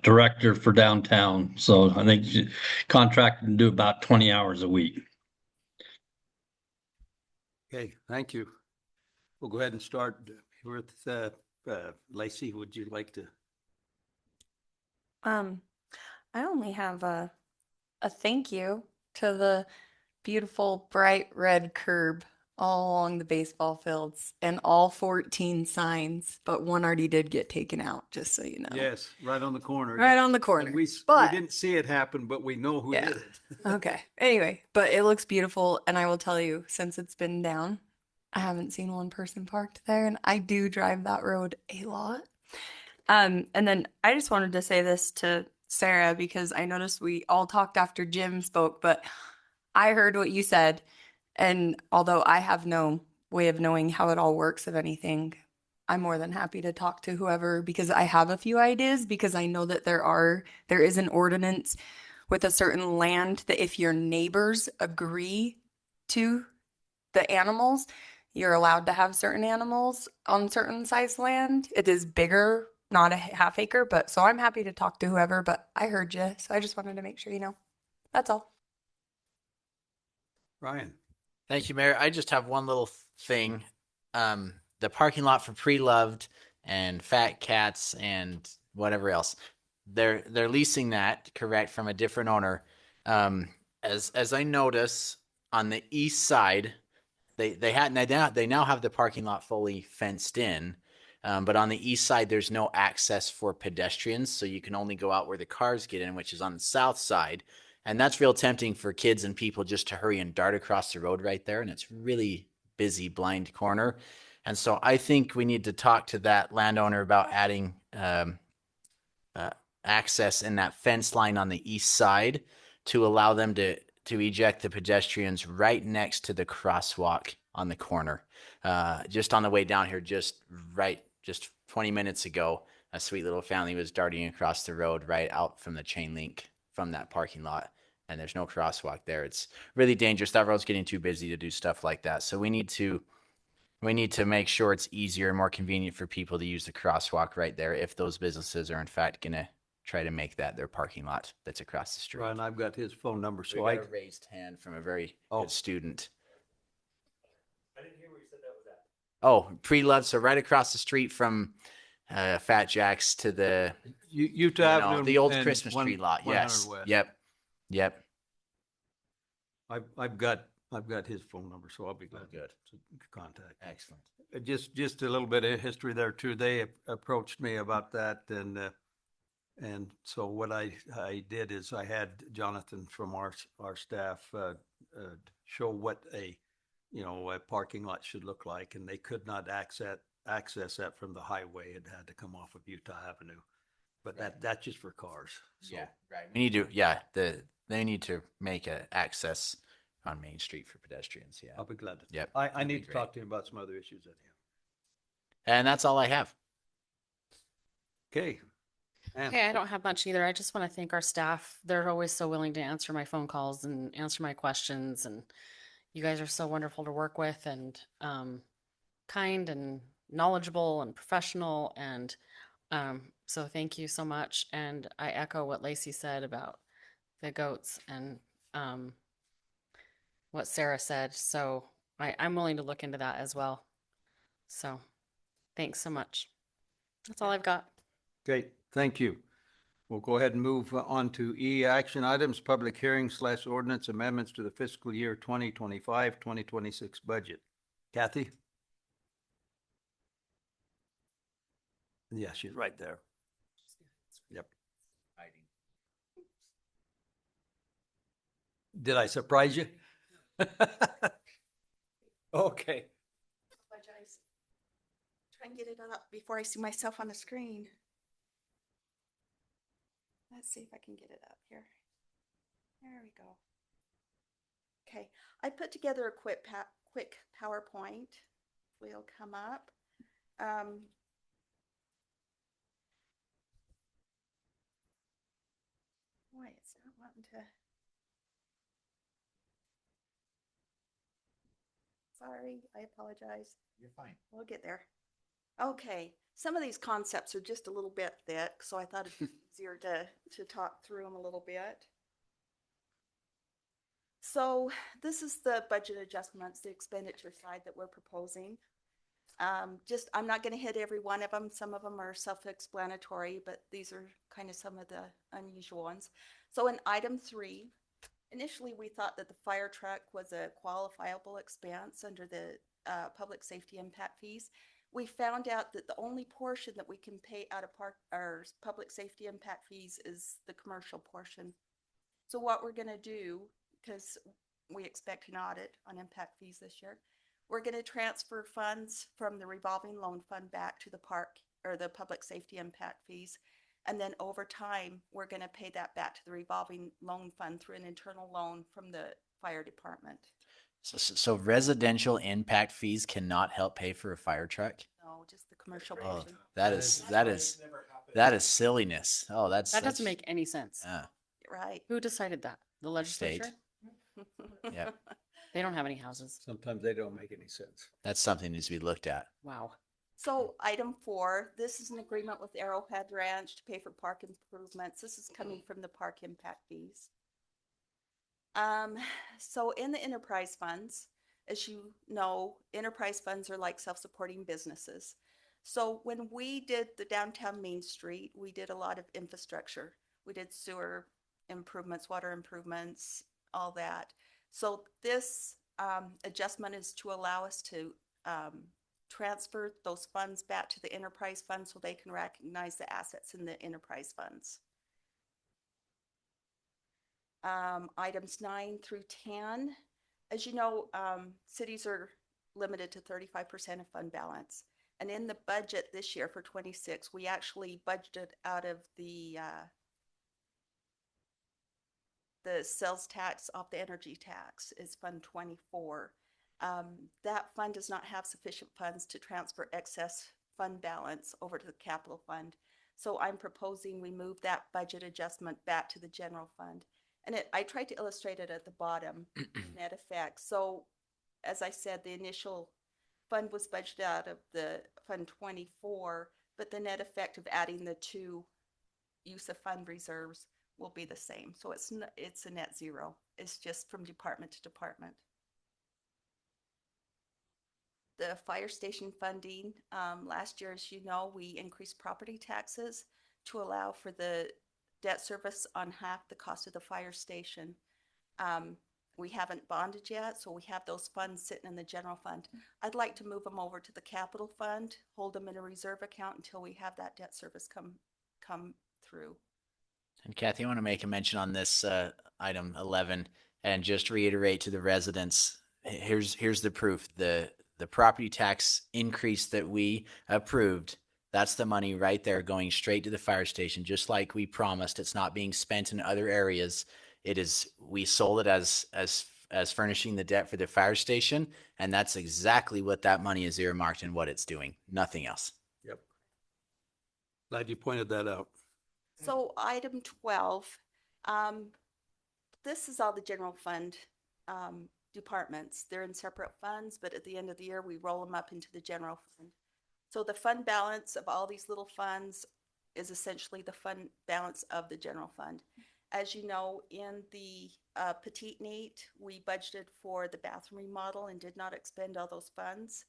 director for downtown. So I think she contracted to do about 20 hours a week. Okay, thank you. We'll go ahead and start with Lacey. Would you like to? I only have a thank you to the beautiful bright red curb all along the baseball fields and all 14 signs, but one already did get taken out, just so you know. Yes, right on the corner. Right on the corner. And we But didn't see it happen, but we know who Yeah. did it. okay. Anyway, but it looks beautiful, and I will tell you, since it's been down, I haven't seen one person parked there, and I do drive that road a lot. And then I just wanted to say this to Sarah because I noticed we all talked after Jim spoke, but I heard what you said. And although I have no way of knowing how it all works of anything, I'm more than happy to talk to whoever because I have a few ideas because I know that there is an ordinance with a certain land that if your neighbors agree to the animals, you're allowed to have certain animals on certain size land. It is bigger, not a half acre, but so I'm happy to talk to whoever, but I heard you. So I just wanted to make sure you know. That's all. Ryan. Thank you, Mayor. I just have one little thing. The parking lot for Pre-Loved and Fat Cats and whatever else. They're leasing that, correct, from a different owner. As I notice on the east side, they now have the parking lot fully fenced in. But on the east side, there's no access for pedestrians, so you can only go out where the cars get in, which is on the south side. And that's real tempting for kids and people just to hurry and dart across the road right there. And it's really busy, blind corner. And so I think we need to talk to that landowner about adding access in that fence line on the east side to allow them to eject the pedestrians right next to the crosswalk on the corner. Just on the way down here, just 20 minutes ago, a sweet little family was darting across the road right out from the chain link from that parking lot, and there's no crosswalk there. It's really dangerous. That road's getting too busy to do stuff like that. So we need to make sure it's easier and more convenient for people to use the crosswalk right there if those businesses are in fact going to try to make that their parking lot that's across the street. Ryan, I've got his phone number, so We got a raised hand from a very good student. I didn't hear where you said that was at. Oh, Pre-Loved, so right across the street from Fat Jack's to the Utah Avenue, the old and Christmas tree lot. Yes. 100 West. Yep. I've got his phone number, so I'll be glad good to contact. Excellent. Just a little bit of history there too. They approached me about that, and so what I did is I had Jonathan from our staff show what a parking lot should look like, and they could not access that from the highway. It had to come off of Utah Avenue. but that's just for cars. So, Yeah, right. We need to, they need to make a access on Main Street for pedestrians. Yeah. I'll be glad to. Yep, I that'd be need to great. talk to him about some other issues at him. And that's all I have. Okay. Ann. Okay, I don't have much either. I just want to thank our staff. They're always so willing to answer my phone calls and answer my questions. And you guys are so wonderful to work with and kind and knowledgeable and professional. And so thank you so much. And I echo what Lacey said about the goats and what Sarah said. So I'm willing to look into that as well. So thanks so much. That's all I've got. Okay, thank you. We'll go ahead and move on to E, action items, public hearings / ordinance amendments to the fiscal year 2025, 2026 budget. Kathy? Yeah, she's right there. Yep. Did I surprise you? Okay. Apologize. Try and get it up before I see myself on the screen. Let's see if I can get it up here. There we go. Okay, I put together a quick PowerPoint. Will come up. Boy, it's not wanting to. Sorry, I apologize. You're fine. We'll get there. Okay, some of these concepts are just a little bit thick, so I thought it'd be easier to talk through them a little bit. So this is the budget adjustments, the expenditure side that we're proposing. I'm not going to hit every one of them. Some of them are self-explanatory, but these are kind of some of the unusual ones. So in item 3, initially we thought that the fire truck was a qualifiable expense under the public safety impact fees. We found out that the only portion that we can pay out of our public safety impact fees is the commercial portion. So what we're going to do, because we expect an audit on impact fees this year, we're going to transfer funds from the revolving loan fund back to the park or the public safety impact fees. And then over time, we're going to pay that back to the revolving loan fund through an internal loan from the fire department. So residential impact fees cannot help pay for a fire truck? No, just the commercial Oh, portion. that is silliness. Oh, That doesn't make any sense. Yeah. Right. Who decided that? The legislature? Yep. They don't have any houses. Sometimes they don't make any sense. That's something that needs to be looked at. Wow. So item 4, this is an agreement with Arrowhead Ranch to pay for park improvements. This is coming from the park impact fees. So in the enterprise funds, as you know, enterprise funds are like self-supporting businesses. So when we did the downtown Main Street, we did a lot of infrastructure. We did sewer improvements, water improvements, all that. So this adjustment is to allow us to transfer those funds back to the enterprise fund so they can recognize the assets in the enterprise funds. Items 9 through 10. As you know, cities are limited to 35% of fund balance. And in the budget this year for 26, we actually budgeted out of the sales tax off the energy tax is Fund 24. That fund does not have sufficient funds to transfer excess fund balance over to the capital fund. So I'm proposing we move that budget adjustment back to the general fund. And I tried to illustrate it at the bottom, net effect. So as I said, the initial fund was budgeted out of the Fund 24, but the net effect of adding the 2 use of fund reserves will be the same. So it's a net zero. It's just from department to department. The fire station funding, last year, as you know, we increased property taxes to allow for the debt service on half the cost of the fire station. We haven't bonded yet, so we have those funds sitting in the general fund. I'd like to move them over to the capital fund, hold them in a reserve account until we have that debt service come through. And Kathy, I want to make a mention on this item 11 and just reiterate to the residents, here's the proof. The property tax increase that we approved That's the money right there going straight to the fire station, just like we promised. It's not being spent in other areas. It is, we sold it as furnishing the debt for the fire station, and that's exactly what that money is earmarked and what it's doing. Nothing else. Yep. Glad you pointed that out. So item 12, this is all the general fund departments. They're in separate funds, but at the end of the year, we roll them up into the general fund. So the fund balance of all these little funds is essentially the fund balance of the general fund. As you know, in the petite neat, we budgeted for the bathroom remodel and did not expend all those funds.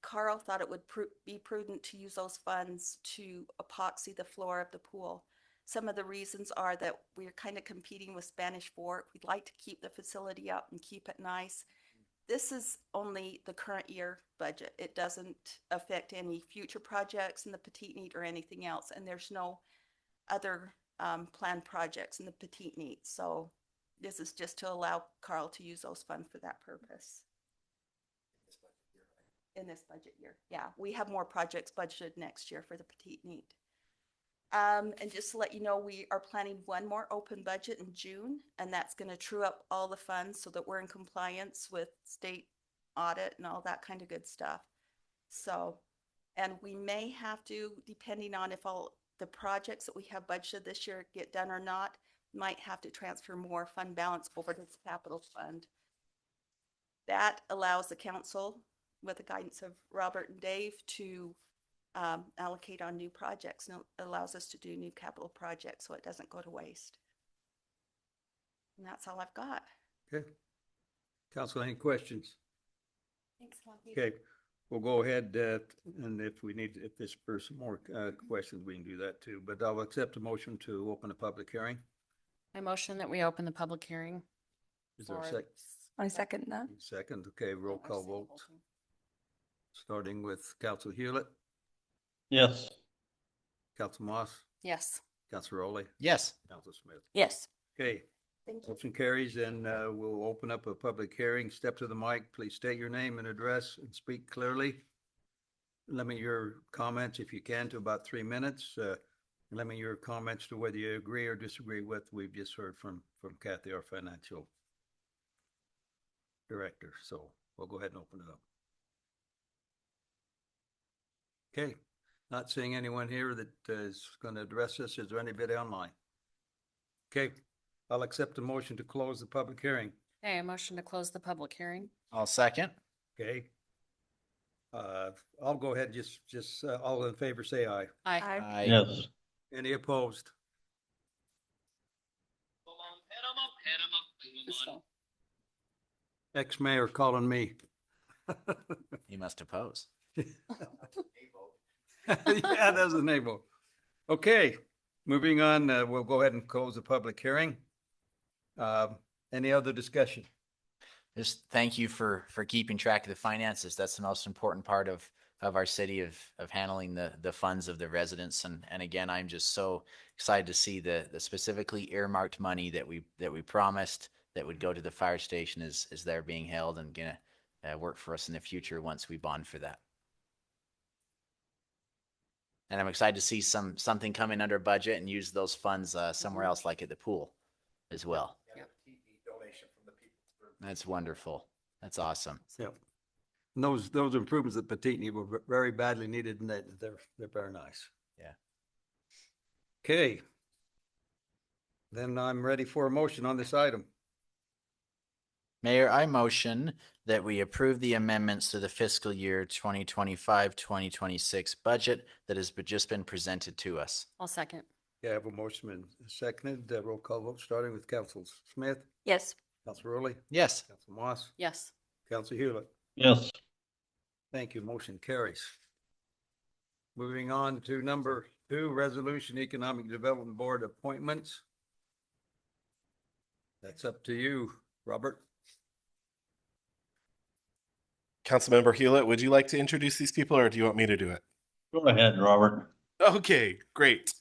Carl thought it would be prudent to use those funds to epoxy the floor of the pool. Some of the reasons are that we're kind of competing with Spanish Fork. We'd like to keep the facility up and keep it nice. This is only the current year budget. It doesn't affect any future projects in the petite neat or anything else. And there's no other planned projects in the petite neat. So this is just to allow Carl to use those funds for that purpose. In this budget year. Yeah, we have more projects budgeted next year for the petite neat. And just to let you know, we are planning one more open budget in June, and that's going to true up all the funds so that we're in compliance with state audit and all that kind of good stuff. So, and we may have to, depending on if all the projects that we have budgeted this year get done or not, might have to transfer more fund balance over to the capital fund. That allows the council, with the guidance of Robert and Dave, to allocate on new projects, and it allows us to do new capital projects so it doesn't go to waste. And that's all I've got. Okay. Council, any questions? Thanks, Kathy. Okay, we'll go ahead and if there's for some more questions, we can do that too. But I'll accept a motion to open a public hearing. I motion that we open the public hearing. Is there a for- second? I second that. Second, okay, roll call vote. Starting with Council Hewlett, Yes. Council Moss, Yes. Council Rowley, Yes. Council Smith. Yes. Okay, Thank you. motion carries, and we'll open up a public hearing. Step to the mic, please state your name and address and speak clearly. Limit your comments, if you can, to about 3 minutes. Limit your comments to whether you agree or disagree with we've just heard from Kathy, our financial director. So we'll go ahead and open it up. Okay, not seeing anyone here that is going to address us. Is there anybody online? Okay, I'll accept the motion to close the public hearing. Okay, I motion to close the public hearing. I'll second. Okay. I'll go ahead, just all in favor, say aye. Aye. Aye. Yes. Any opposed? Ex-mayor calling me. He must oppose. Yeah, that's a name. Okay, moving on, we'll go ahead and close the public hearing. Any other discussion? Just thank you for keeping track of the finances. That's the most important part of our city, of handling the funds of the residents. And again, I'm just so excited to see the specifically earmarked money that we promised that would go to the fire station is there being held and gonna work for us in the future once we bond for that. And I'm excited to see something come in under budget and use those funds somewhere else, like at the pool as well. That's wonderful. That's awesome. Yep. And those improvements at Petitney were very badly needed, and they're very nice. Yeah. Okay. Then I'm ready for a motion on this item. Mayor, I motion that we approve the amendments to the fiscal year 2025-2026 budget that has just been presented to us. I'll second. Yeah, I have a motion and seconded. Roll call vote, starting with Council Smith, Yes. Council Rowley, Yes. Council Moss, Yes. Council Hewlett. Yes. Thank you. Motion carries. Moving on to number 2, Resolution Economic Development Board appointments. That's up to you, Robert. Councilmember Hewlett, would you like to introduce these people, or do you want me to do it? Go ahead, Robert. Okay, great.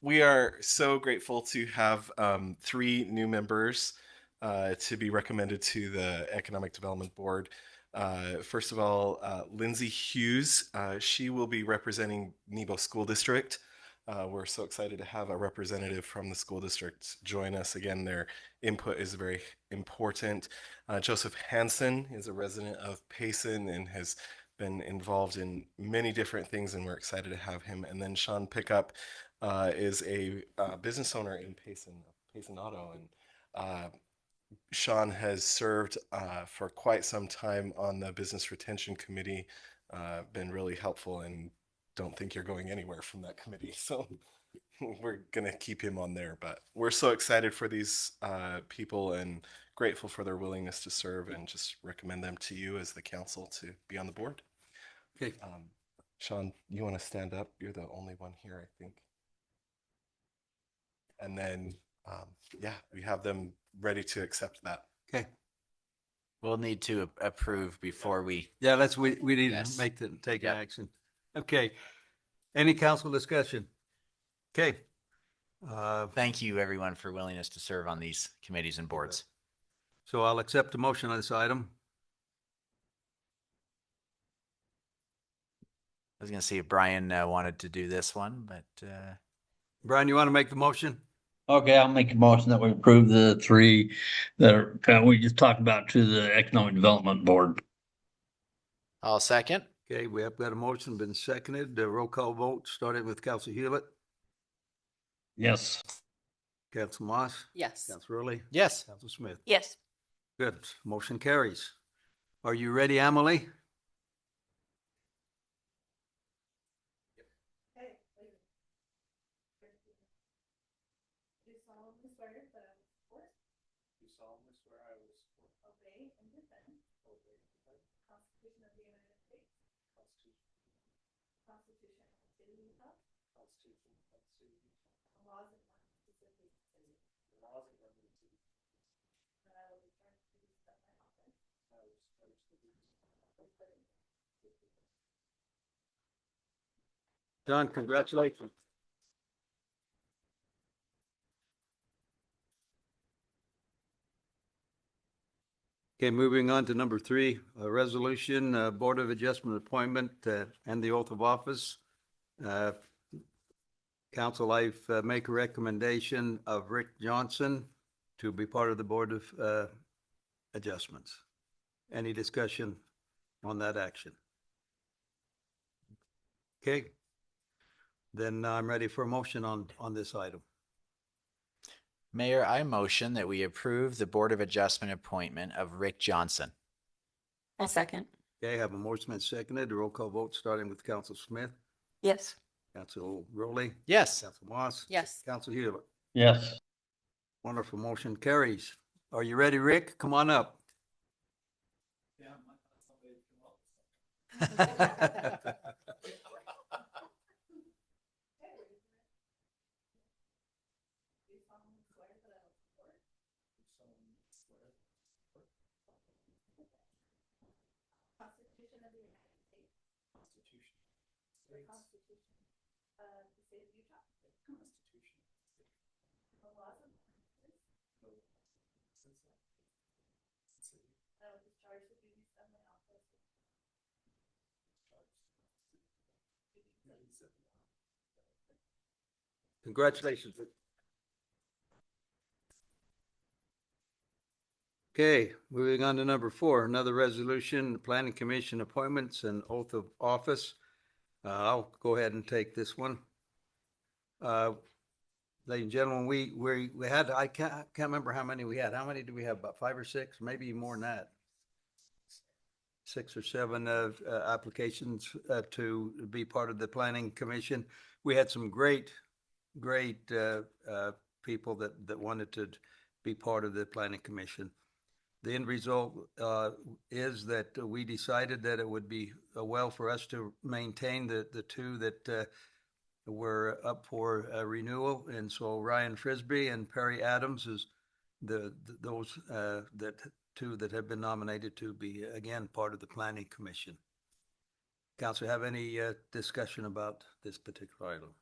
We are so grateful to have 3 new members to be recommended to the Economic Development Board. First of all, Lindsay Hughes, she will be representing Nebo School District. We're so excited to have a representative from the school district join us. Again, their input is very important. Joseph Hansen is a resident of Payson and has been involved in many different things, and we're excited to have him. And then Sean Pickup is a business owner in Payson Auto, and Sean has served for quite some time on the Business Retention Committee, been really helpful, and don't think you're going anywhere from that committee. So we're going to keep him on there. But we're so excited for these people and grateful for their willingness to serve, and just recommend them to you as the council to be on the board. Okay. Sean, you want to stand up? You're the only one here, I think. And then, yeah, we have them ready to accept that. Okay. We'll need to approve before we. Yeah, we need Yes. to take Yep. action. Okay. Any council discussion? Okay. Thank you, everyone, for willingness to serve on these committees and boards. So I'll accept the motion on this item. I was going to see if Brian wanted to do this one, but Brian, you want to make the motion? Okay, I'll make a motion that we approve the three that are, we just talked about to the Economic Development Board. I'll second. Okay, we have got a motion been seconded. The roll call vote started with Council Hewlett, Yes. Council Moss, Yes. Council Rowley, Yes. Council Smith. Yes. Good. Motion carries. Are you ready, Emily? John, congratulations. Okay, moving on to number 3, a resolution, Board of Adjustment appointment and the oath of office. Council, I make a recommendation of Rick Johnson to be part of the Board of Adjustments. Any discussion on that action? Okay. Then I'm ready for a motion on this item. Mayor, I motion that we approve the Board of Adjustment appointment of Rick Johnson. I'll second. Okay, I have a motion and seconded. The roll call vote starting with Council Smith, Yes. Council Rowley, Yes. Council Moss, Yes. Council Hewlett. Yes. Wonderful, motion carries. Are you ready, Rick? Come on up. Congratulations. Okay, moving on to number 4, another resolution, Planning Commission appointments and oath of office. I'll go ahead and take this one. Ladies and gentlemen, we had, I can't remember how many we had. How many do we have? About 5 or 6, maybe more than that. 6 or 7 applications to be part of the Planning Commission. We had some great people that wanted to be part of the Planning Commission. The end result is that we decided that it would be well for us to maintain the 2 that were up for renewal. And so Ryan Frisbee and Perry Adams is those that 2 that have been nominated to be again part of the Planning Commission. Council, have any discussion about this particular item?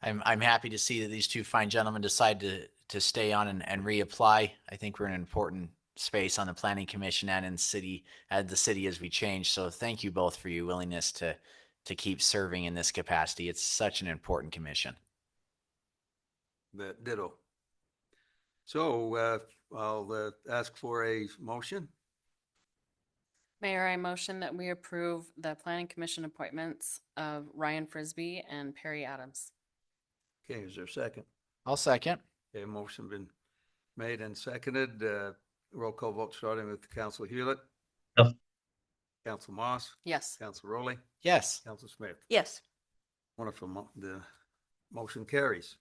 I'm happy to see that these 2 fine gentlemen decide to stay on and reapply. I think we're in an important space on the planning commission and in the city as we change. So thank you both for your willingness to keep serving in this capacity. It's such an important commission. But ditto. So I'll ask for a motion. Mayor, I motion that we approve the planning commission appointments of Ryan Frisbee and Perry Adams. Okay, is there a second? I'll second. Okay, motion been made and seconded. Roll call vote starting with Council Hewlett. Yes. Council Moss. Yes. Council Rowley. Yes. Council Smith. Yes. Wonderful. The motion carries.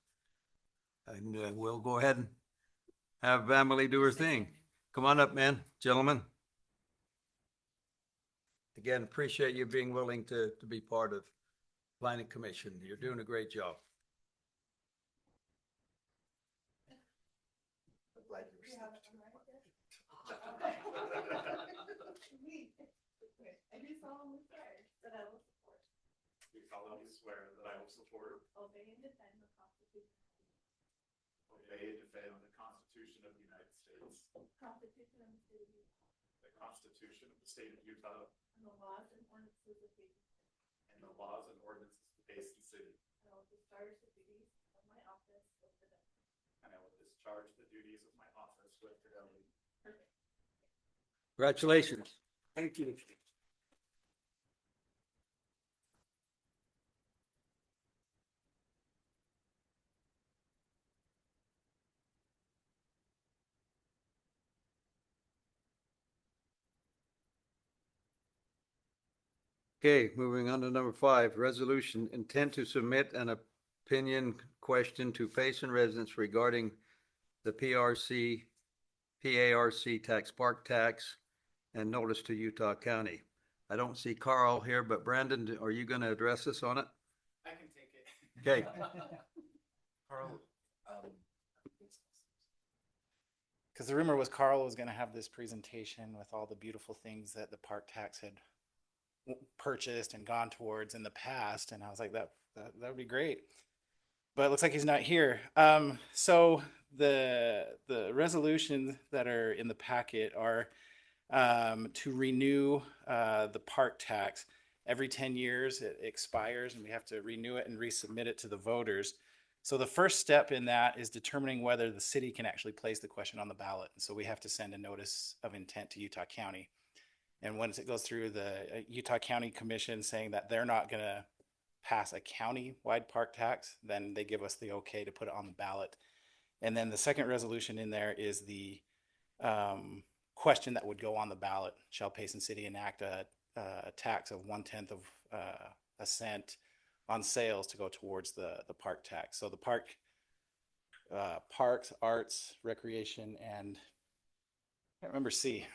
And we'll go ahead and have Emily do her thing. Come on up, man, gentlemen. Again, appreciate you being willing to be part of Planning Commission. You're doing a great job. I do solemnly swear that I will support. Do solemnly swear that I will support. Obey and defend the Constitution. Obey and defend the Constitution of the United States. Constitution of the State of Utah. The Constitution of the State of Utah. And the laws and ordinances of Payson. And the laws and ordinances of Payson City. And I will discharge the duties of my office with fidelity. And I will discharge the duties of my office with fidelity. Perfect. Congratulations. Thank you. Okay, moving on to number 5, resolution intent to submit an opinion question to Payson residents regarding the PARC tax, park tax, and notice to Utah County. I don't see Carl here, but Brandon, are you going to address us on it? I can take it. Okay. Carl, because the rumor was Carl was going to have this presentation with all the beautiful things that the park tax had purchased and gone towards in the past, and I was like, that would be great. But it looks like he's not here. So the resolutions that are in the packet are to renew the park tax. Every 10 years it expires and we have to renew it and resubmit it to the voters. So the first step in that is determining whether the city can actually place the question on the ballot. And so we have to send a notice of intent to Utah County. And once it goes through the Utah County Commission saying that they're not going to pass a county-wide park tax, then they give us the okay to put it on the ballot. And then the second resolution in there is the question that would go on the ballot. Shall Payson City enact a tax of 1/10 of a cent on sales to go towards the park tax? So the parks, arts, recreation, and I can't remember C,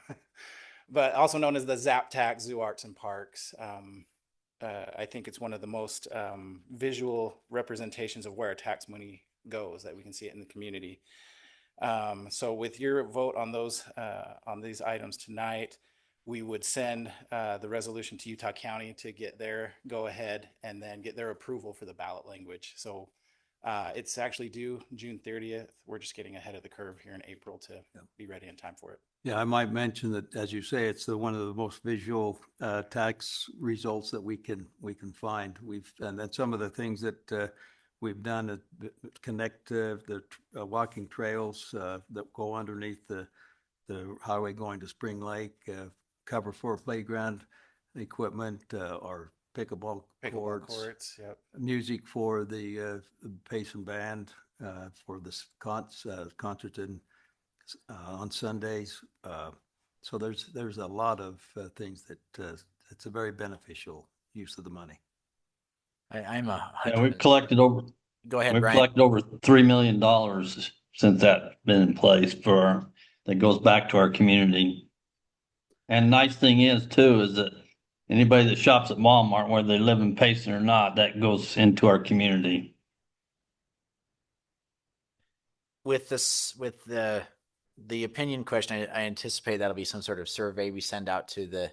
but also known as the ZAP tax, zoo, arts, and parks. I think it's one of the most visual representations of where our tax money goes, that we can see it in the community. So with your vote on those on these items tonight, we would send the resolution to Utah County to get their go ahead and then get their approval for the ballot language. So it's actually due June 30th. We're just getting ahead of the curve here in April to be ready in time for it. Yeah, I might mention that, as you say, it's one of the most visual tax results that we can find. And then some of the things that we've done connect the walking trails that go underneath the highway going to Spring Lake, cover for playground equipment, or pickleball courts, yep. Music for the Payson band, for the concert on Sundays. So there's a lot of things that it's a very beneficial use of the money. I'm we've collected over. Go ahead, We've Brian. collected over $3 million since that's been in place that goes back to our community. And nice thing is too, is that anybody that shops at Walmart, whether they live in Payson or not, that goes into our community. With the opinion question, I anticipate that'll be some sort of survey we send out to the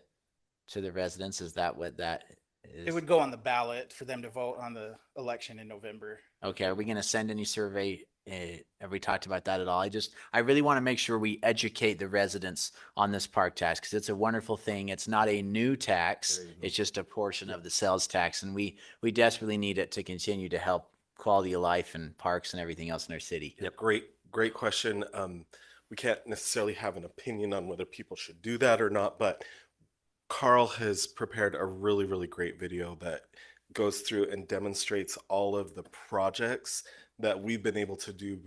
residents. Is that what that is? It would go on the ballot for them to vote on the election in November. Okay, are we going to send any survey Have we talked about that at all? I really want to make sure we educate the residents on this park tax because it's a wonderful thing. It's not a new tax. It's just a portion of the sales tax. And we desperately need it to continue to help quality of life and parks and everything else in our city. Yep. Great question. We can't necessarily have an opinion on whether people should do that or not, but Carl has prepared a really, really great video that goes through and demonstrates all of the projects that we've been able to do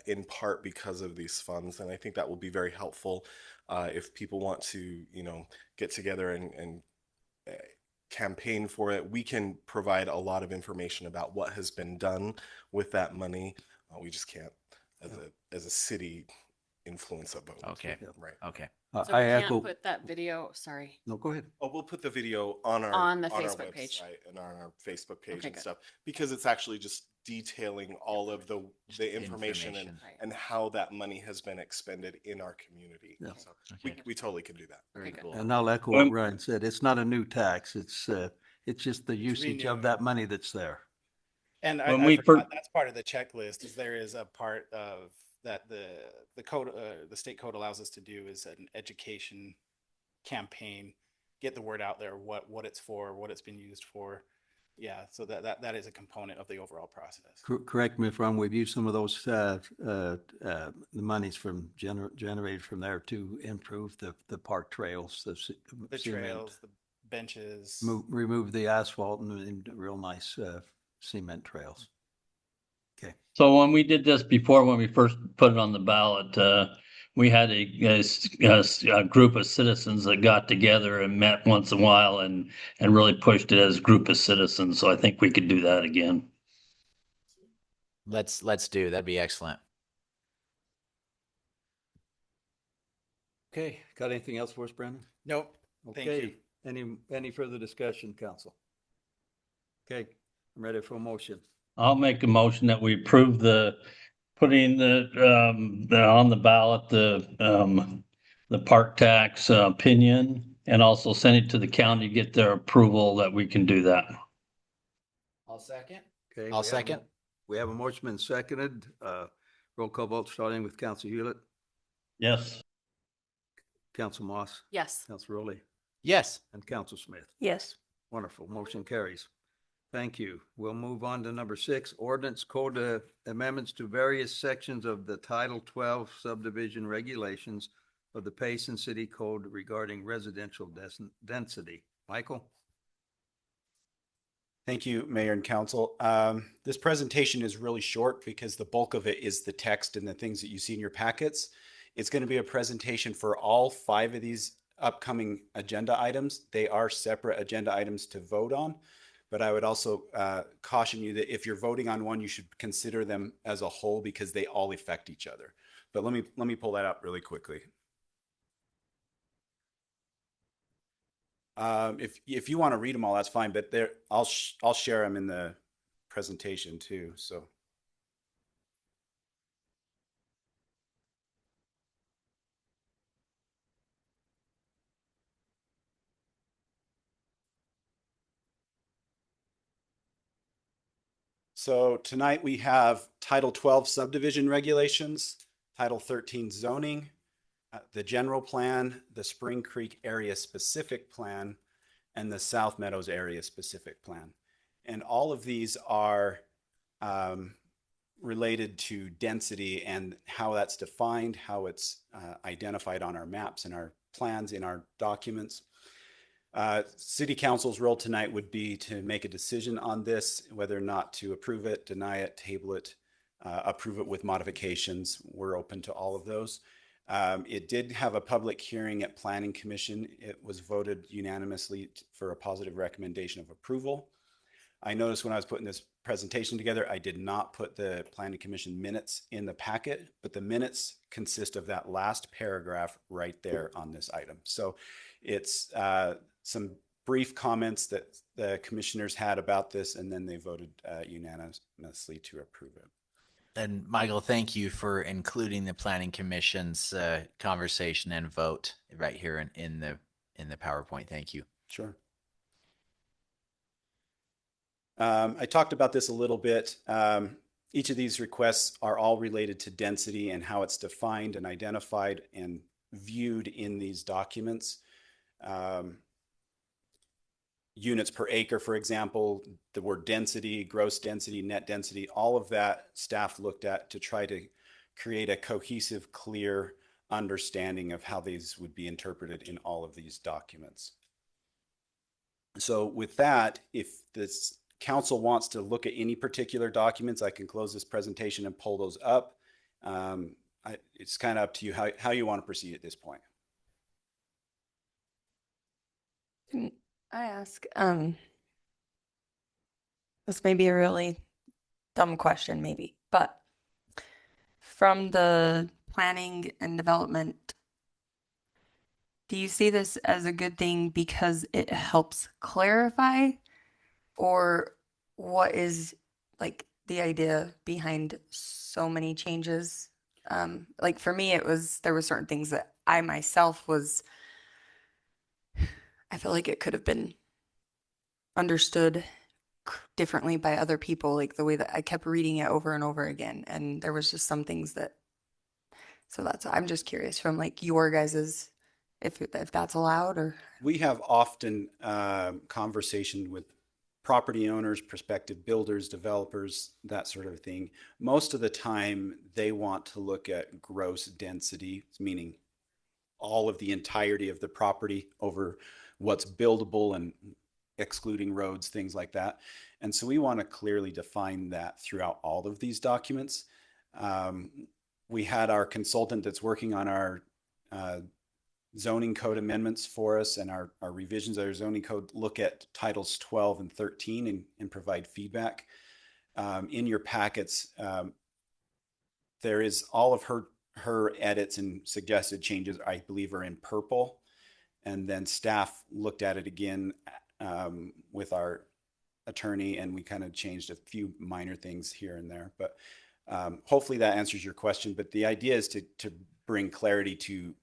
in part because of these funds. And I think that will be very helpful if people want to, get together and campaign for it. We can provide a lot of information about what has been done with that money. We just can't, as a city, influence a vote. Okay. Right. Okay. So I we echo. can't put that video, sorry. No, go ahead. Oh, we'll put the video on our On the our Facebook website page. and on our Facebook page Okay, and good. stuff, because it's actually just detailing all of the information and, Right. and how that money has been expended in our community. Yeah. So Okay. we totally can do that. Very Okay, good. cool. And I'll echo what Ryan said. It's not a new tax. It's just the usage of renewing. that money that's there. And When I we forgot, that's part of the checklist, is there is a part of that the code, the state code allows us to do is an education campaign, get the word out there, what it's for, what it's been used for. Yeah, so that is a component of the overall process. Correct me if I'm wrong. We've used some of those the monies from generated from there to improve the park trails, The cement, trails, the benches. remove the asphalt and real nice cement trails. Okay. So when we did this before, when we first put it on the ballot, we had a group of citizens that got together and met once in a while and really pushed it as a group of citizens. So I think we could do that again. Let's do. That'd be excellent. Okay. Got anything else for us, Brandon? Nope. Thank you. Okay. Any further discussion, council? Okay. I'm ready for a motion. I'll make a motion that we approve putting on the ballot, the park tax opinion, and also send it to the county to get their approval that we can do that. I'll second. Okay. I'll second. We have a motion been seconded. Roll call vote starting with Council Hewlett, Yes. Council Moss, Yes. Council Rowley, Yes. and Council Smith. Yes. Wonderful. Motion carries. Thank you. We'll move on to number 6, ordinance code amendments to various sections of the Title 12 subdivision regulations of the Payson City Code regarding residential density. Michael? Thank you, Mayor and Council. This presentation is really short because the bulk of it is the text and the things that you see in your packets. It's going to be a presentation for all 5 of these upcoming agenda items. They are separate agenda items to vote on, but I would also caution you that if you're voting on one, you should consider them as a whole because they all affect each other. But let me pull that up really quickly. If you want to read them all, that's fine. But I'll share them in the presentation too. So tonight we have Title 12 subdivision regulations, Title 13 zoning, the general plan, the Spring Creek area specific plan, and the South Meadows area specific plan. And all of these are related to density and how that's defined, how it's identified on our maps and our plans in our documents. City Council's role tonight would be to make a decision on this, whether or not to approve it, deny it, table it, approve it with modifications. We're open to all of those. It did have a public hearing at Planning Commission. It was voted unanimously for a positive recommendation of approval. I noticed when I was putting this presentation together, I did not put the Planning Commission minutes in the packet, but the minutes consist of that last paragraph right there on this item. So it's some brief comments that the commissioners had about this, and then they voted unanimously to approve it. And Michael, thank you for including the Planning Commission's conversation and vote right here in the PowerPoint. Thank you. Sure. I talked about this a little bit. Each of these requests are all related to density and how it's defined and identified and viewed in these documents. Units per acre, for example, the word density, gross density, net density, all of that staff looked at to try to create a cohesive, clear understanding of how these would be interpreted in all of these documents. So with that, if this council wants to look at any particular documents, I can close this presentation and pull those up. It's kind of up to you how you want to proceed at this point. Can I ask, this may be a really dumb question maybe, but from the planning and development, do you see this as a good thing because it helps clarify, or what is like the idea behind so many changes? Like for me, there were certain things that I myself I feel like it could have been understood differently by other people, like the way that I kept reading it over and over again. And there was just some things I'm just curious from like your guys's, if that's allowed. Or we have often conversation with property owners, prospective builders, developers, that sort of thing. Most of the time they want to look at gross density, meaning all of the entirety of the property over what's buildable and excluding roads, things like that. And so we want to clearly define that throughout all of these documents. We had our consultant that's working on our zoning code amendments for us and our revisions of our zoning code look at titles 12 and 13 and provide feedback. In your packets, there is all of her edits and suggested changes, I believe, are in purple. And then staff looked at it again with our attorney, and we kind of changed a few minor things here and there. But hopefully that answers your question. But the idea is to bring clarity to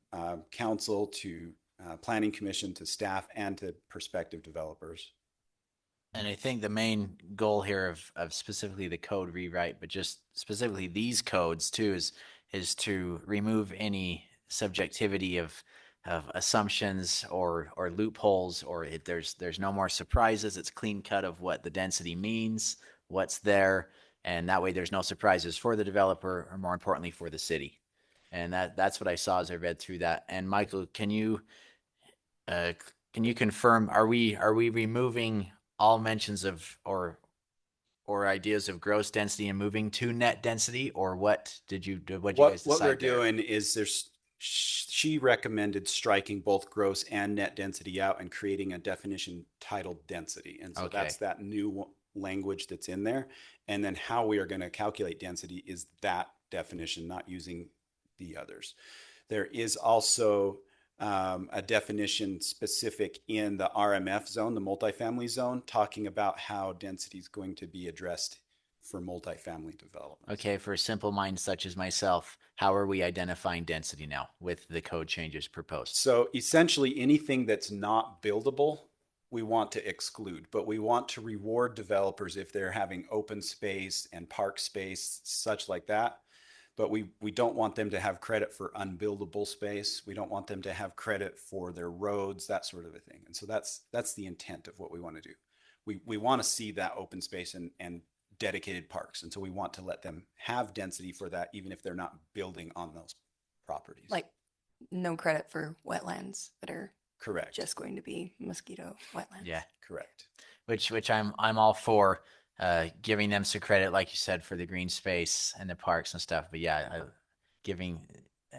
council, to planning commission, to staff, and to prospective developers. And I think the main goal here of specifically the code rewrite, but just specifically these codes too, is to remove any subjectivity of assumptions or loopholes, or there's no more surprises. It's clean cut of what the density means, what's there, and that way there's no surprises for the developer, or more importantly for the city. And that's what I saw as I read through that. And Michael, can you confirm, are we removing all mentions of or ideas of gross density and moving to net density, or what did you guys decide? What we're doing is she recommended striking both gross and net density out and creating a definition titled density. And so that's that new language that's in there. And then how we are going to calculate density is that definition, not using the others. There is also a definition specific in the RMF zone, the multifamily zone, talking about how density is going to be addressed for multifamily development. Okay, for a simple mind such as myself, how are we identifying density now with the code changes proposed? So essentially anything that's not buildable, we want to exclude, but we want to reward developers if they're having open space and park space, such like that. But we don't want them to have credit for unbuildable space. We don't want them to have credit for their roads, that sort of a thing. And so that's the intent of what we want to do. We want to see that open space and dedicated parks. And so we want to let them have density for that, even if they're not building on those properties. like no credit for wetlands that are correct, just going to be mosquito wetlands. Yeah, correct. Which I'm all for. Giving them some credit, like you said, for the green space and the parks and stuff. But yeah,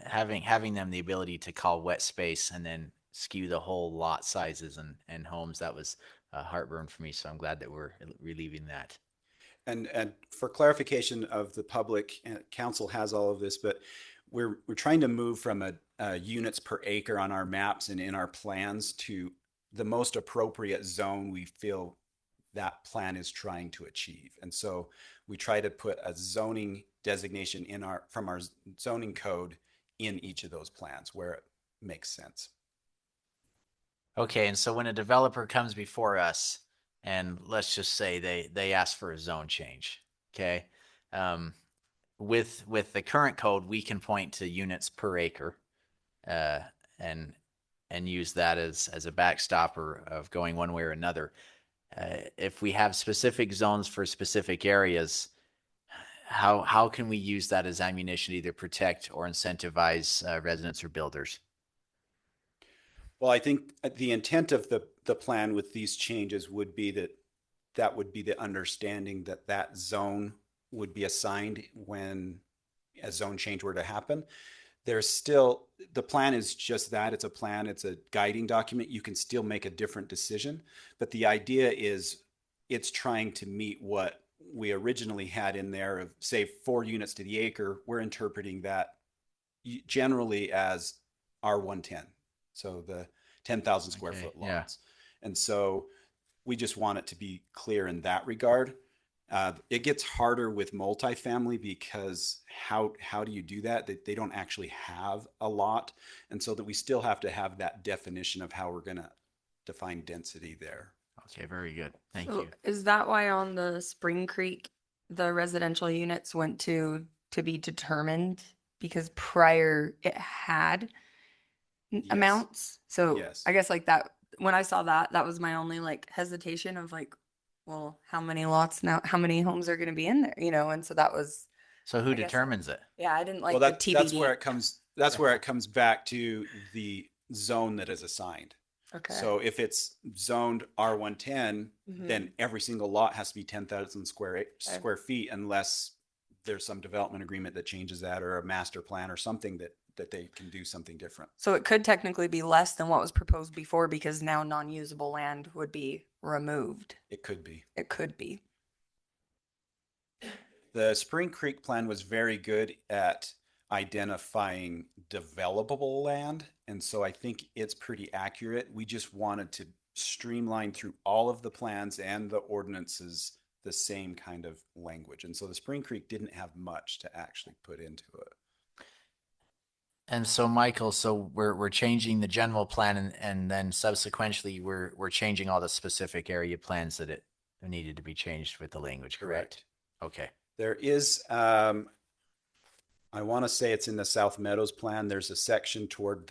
having them the ability to call wet space and then skew the whole lot sizes and homes, that was heartburn for me. So I'm glad that we're relieving that. And for clarification of the public, council has all of this, but we're trying to move from a units per acre on our maps and in our plans to the most appropriate zone we feel that plan is trying to achieve. And so we try to put a zoning designation from our zoning code in each of those plans where it makes sense. Okay, and so when a developer comes before us and let's just say they ask for a zone change, okay? With the current code, we can point to units per acre, uh, and use that as a backstopper of going one way or another. If we have specific zones for specific areas, how can we use that as ammunition to either protect or incentivize residents or builders? Well, I think the intent of the plan with these changes would be that would be the understanding that that zone would be assigned when a zone change were to happen. There's still, the plan is just that. It's a plan. It's a guiding document. You can still make a different decision. But the idea is it's trying to meet what we originally had in there of, say, 4 units to the acre. We're interpreting that generally as R110. So the 10,000 square foot lots. Yeah. And so we just want it to be clear in that regard. It gets harder with multifamily because how do you do that? They don't actually have a lot. And so that we still have to have that definition of how we're going to define density there. Okay, very good. Thank So you. is that why on the Spring Creek, the residential units went to be determined? Because prior it had amounts. So Yes. I guess like that, when I saw that, that was my only like hesitation of like, well, how many lots now, how many homes are going to be in there, you know? And so that was. So who I guess- determines it? Yeah, I didn't like Well, the that's TBD. where it comes. That's where it comes back to the zone that is assigned. Okay. So if it's zoned R110, then every single lot has to be 10,000 square feet, unless there's some development agreement that changes that, or a master plan or something that they can do something different. So it could technically be less than what was proposed before because now non-usable land would be removed. It could be. It could be. The Spring Creek plan was very good at identifying developable land. And so I think it's pretty accurate. We just wanted to streamline through all of the plans and the ordinances the same kind of language. And so the Spring Creek didn't have much to actually put into it. And so, Michael, so we're changing the general plan, and then subsequently we're changing all the specific area plans that it needed to be changed with the language, correct? Okay. There is, I want to say it's in the South Meadows plan. There's a section toward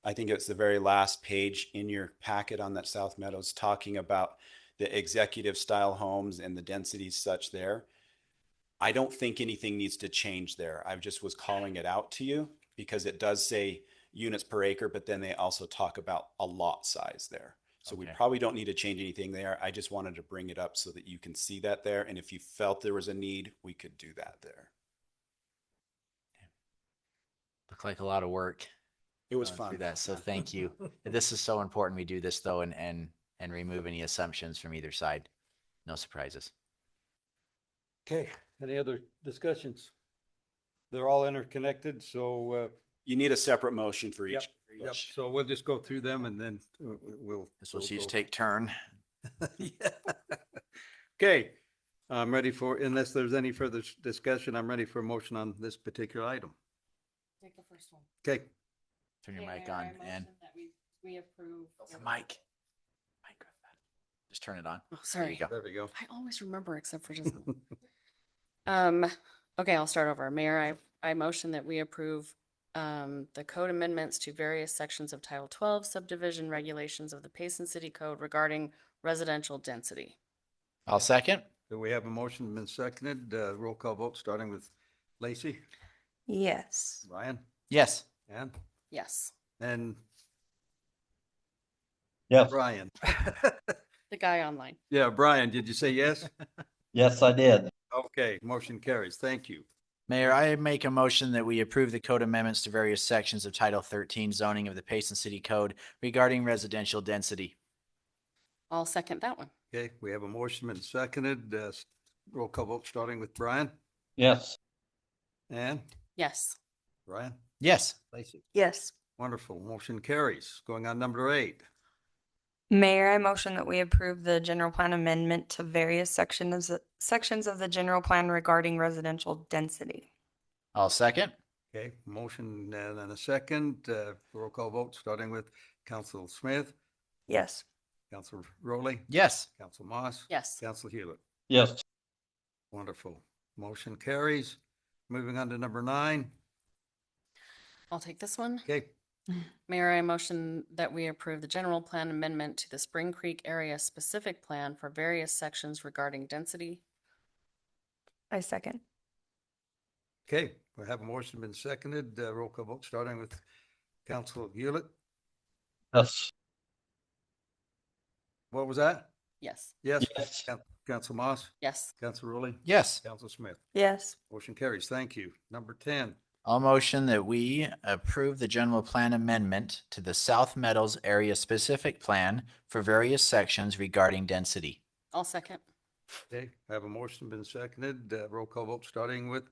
I think it's the very last page in your packet on that South Meadows, talking about the executive style homes and the densities such there. I don't think anything needs to change there. I just was calling it out to you because it does say units per acre, but then they also talk about a lot size there. So we probably don't need to change anything there. I just wanted to bring it up so that you can see that there. And if you felt there was a need, we could do that there. Looked like a lot of work. It was fun. That. So thank you. This is so important. We do this though, and remove any assumptions from either side. No surprises. Okay, any other discussions? They're all interconnected, so. You need a separate motion for each. Yep. So we'll just go through them and then we'll. So we'll each take turn. Yeah. Okay, I'm ready for, unless there's any further discussion, I'm ready for a motion on this particular item. Take the first one. Okay, Turn your Okay, mic Mayor, on, I motion and that we approve. the mic. Just turn it on. Oh, There sorry. you go. there we go. I always remember except for just. Okay, I'll start over. Mayor, I motion that we approve the code amendments to various sections of Title 12 subdivision regulations of the Payson City Code regarding residential density. I'll second. So we have a motion been seconded, roll call vote, starting with Lacey, Yes. Ryan, Yes. Ann, Yes. and Yes. Brian. The guy online. Yeah, Brian, did you say yes? Yes, I did. Okay, motion carries. Thank you. Mayor, I make a motion that we approve the code amendments to various sections of Title 13 zoning of the Payson City Code regarding residential density. I'll second that one. Okay, we have a motion been seconded, roll call vote, starting with Brian, Yes. Ann, Yes. Ryan, Yes. Lacey. Yes. Wonderful, motion carries. Going on number 8. Mayor, I motion that we approve the general plan amendment to various sections of the general plan regarding residential density. I'll second. Okay, motion and a second, roll call vote, starting with Council Smith, Yes. Council Rowley, Yes. Council Moss. Yes. Council Hewlett. Yes. Wonderful. Motion carries. Moving on to number 9. I'll take this one. Okay, Mayor, I motion that we approve the general plan amendment to the Spring Creek area specific plan for various sections regarding density. I second. okay. We have a motion been seconded. Roll call vote starting with Council Hewlett. Yes. What was that? Yes. Yes. Yes. Council Moss? Yes. Council Rowley? Yes. Council Smith? Yes. Motion carries. Thank you. Number 10. I'll motion that we approve the general plan amendment to the South Meadows area specific plan for various sections regarding density. I'll second. Okay, I have a motion been seconded. Roll call vote starting with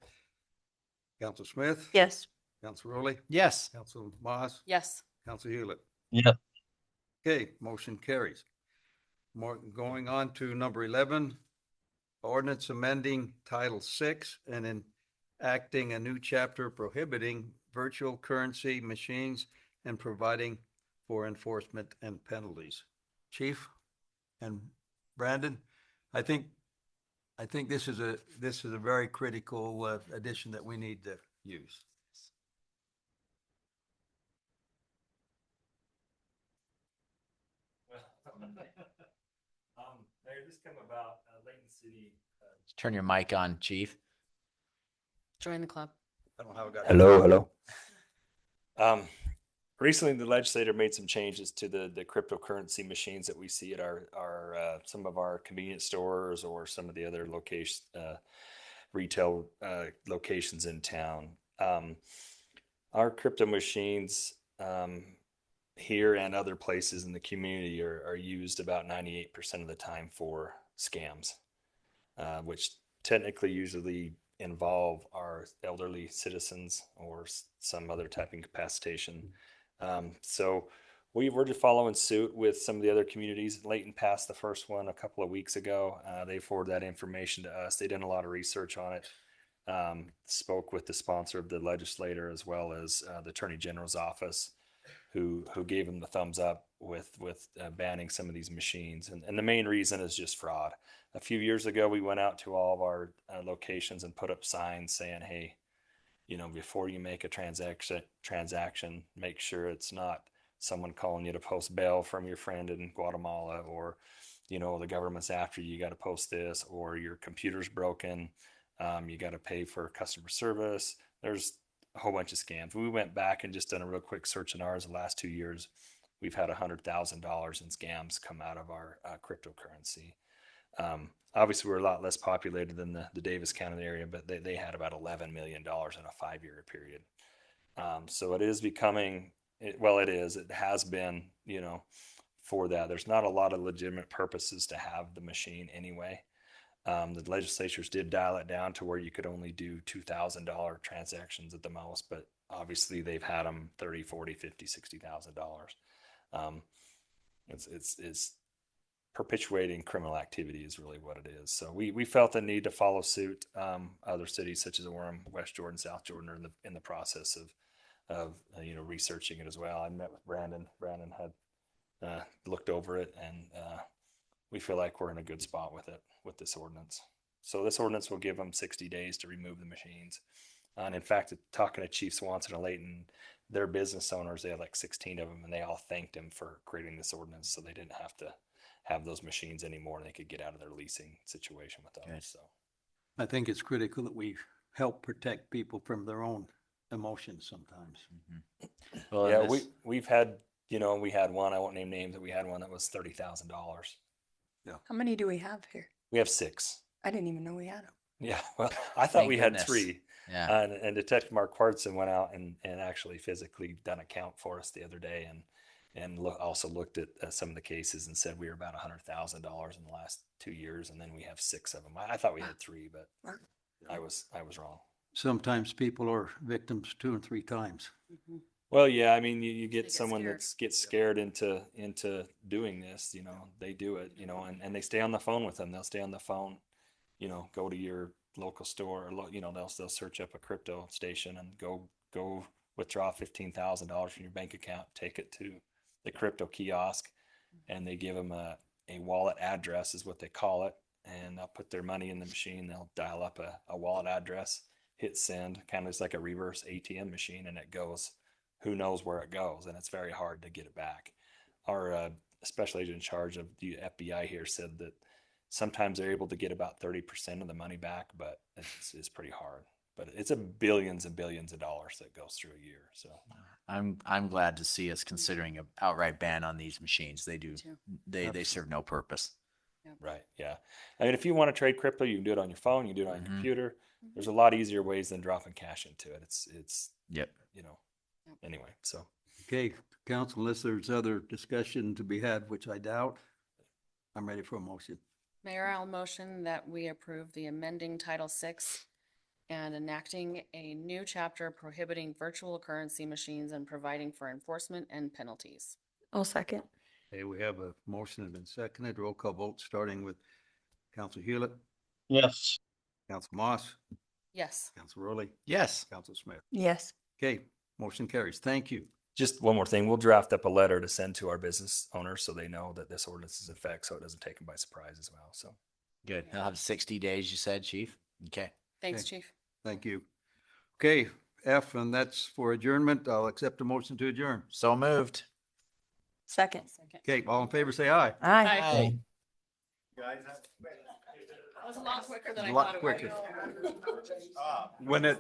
Council Smith? Yes. Council Rowley? Yes. Council Moss? Yes. Council Hewlett? Yeah. Okay, motion carries. Going on to number 11, ordinance amending Title 6 and enacting a new chapter prohibiting virtual currency machines and providing for enforcement and penalties. Chief and Brandon, I think this is a very critical addition that we need to use. Mayor, this came about, Layton City. Turn your mic on, Chief. Join the club. I don't have a guy. Hello. Recently, the legislator made some changes to the cryptocurrency machines that we see at our some of our convenience stores or some of the other retail locations in town. Our crypto machines here and other places in the community are used about 98% of the time for scams, which technically usually involve our elderly citizens or some other type of incapacitation. So we're just following suit with some of the other communities. Layton passed the first one a couple of weeks ago. They forwarded that information to us. They did a lot of research on it. Spoke with the sponsor of the legislator as well as the Attorney General's office, who gave them the thumbs up with banning some of these machines. And the main reason is just fraud. A few years ago, we went out to all of our locations and put up signs saying, hey, before you make a transaction, make sure it's not someone calling you to post bail from your friend in Guatemala, or, the government's after you, got to post this, or your computer's broken. You got to pay for customer service. There's a whole bunch of scams. We went back and just done a real quick search in ours the last 2 years. We've had $100,000 in scams come out of our cryptocurrency. Obviously, we're a lot less populated than the Davis County area, but they had about $11 million in a 5-year period. So it is becoming, it has been, for that. There's not a lot of legitimate purposes to have the machine anyway. The legislatures did dial it down to where you could only do $2,000 transactions at the most, but obviously they've had them $30,000, $40,000, $50,000, it's perpetuating criminal activity is really what it is. So we felt the need to follow suit. Other cities such as Orem, West Jordan, South Jordan are in the process of researching it as well. I met with Brandon. Brandon had looked over it, and we feel like we're in a good spot with this ordinance. So this ordinance will give them 60 days to remove the machines. And in fact, talking to Chief Swanson and Layton, their business owners, they had like 16 of them, and they all thanked him for creating this ordinance so they didn't have to have those machines anymore, and they could get out of their leasing situation with those. So I think it's critical that we help protect people from their own emotions sometimes. Mm-hmm. Well, yeah, we've had, we had one, I won't name names, but we had one that was $30,000. How many do we have here? We have 6. I didn't even know we had them. Yeah, well, I thought Thank we goodness. had 3. Yeah. And Detective Mark Quartson went out and actually physically done a count for us the other day, and also looked at some of the cases and said we were about $100,000 in the last 2 years, and then we have 6 of them. I thought we had 3, but I was wrong. Sometimes people are victims 2 and 3 times. Mm-hmm. Well, yeah, I mean, you get They get someone scared. that gets scared into doing this, they do it, and they stay on the phone with them. They'll stay on the phone, go to your local store, or, they'll search up a crypto station and go withdraw $15,000 from your bank account, take it to the crypto kiosk, and they give them a wallet address is what they call it. and they'll put their money in the machine. They'll dial up a wallet address, hit send, kind of just like a reverse ATM machine, and it goes, who knows where it goes, and it's very hard to get it back. Our special agent in charge of the FBI here said that sometimes they're able to get about 30% of the money back, but it's pretty hard. But it's a billions and billions of dollars that goes through a year. So I'm glad to see us considering an outright ban on these machines. They do too. they serve no purpose. right, yeah. I mean, if you want to trade crypto, you can do it on your phone. You can do it on your Mhm. computer. There's a lot easier ways than dropping cash into it. It's Yep. you know. Anyway, so Okay, council, unless there's other discussion to be had, which I doubt, I'm ready for a motion. Mayor, I'll motion that we approve the amending Title VI and enacting a new chapter prohibiting virtual currency machines and providing for enforcement and penalties. I'll second. Okay, we have a motion that has been seconded. Roll call vote, starting with Council Hewlett, Yes. Council Moss, Yes. Council Rowley, Yes. Council Smith. Yes. Okay, motion carries. Thank you. just one more thing, we'll draft up a letter to send to our business owners so they know that this ordinance is in effect, so it doesn't take them by surprise as well. So Good. He'll have 60 days, you said, Chief? Okay. Thanks, Okay. Chief. Thank you. Okay, F, and that's for adjournment. I'll accept a motion to adjourn. So moved. Second. Okay, all in favor, say aye. Aye. That was a lot quicker than A I lot thought it quicker. would. When it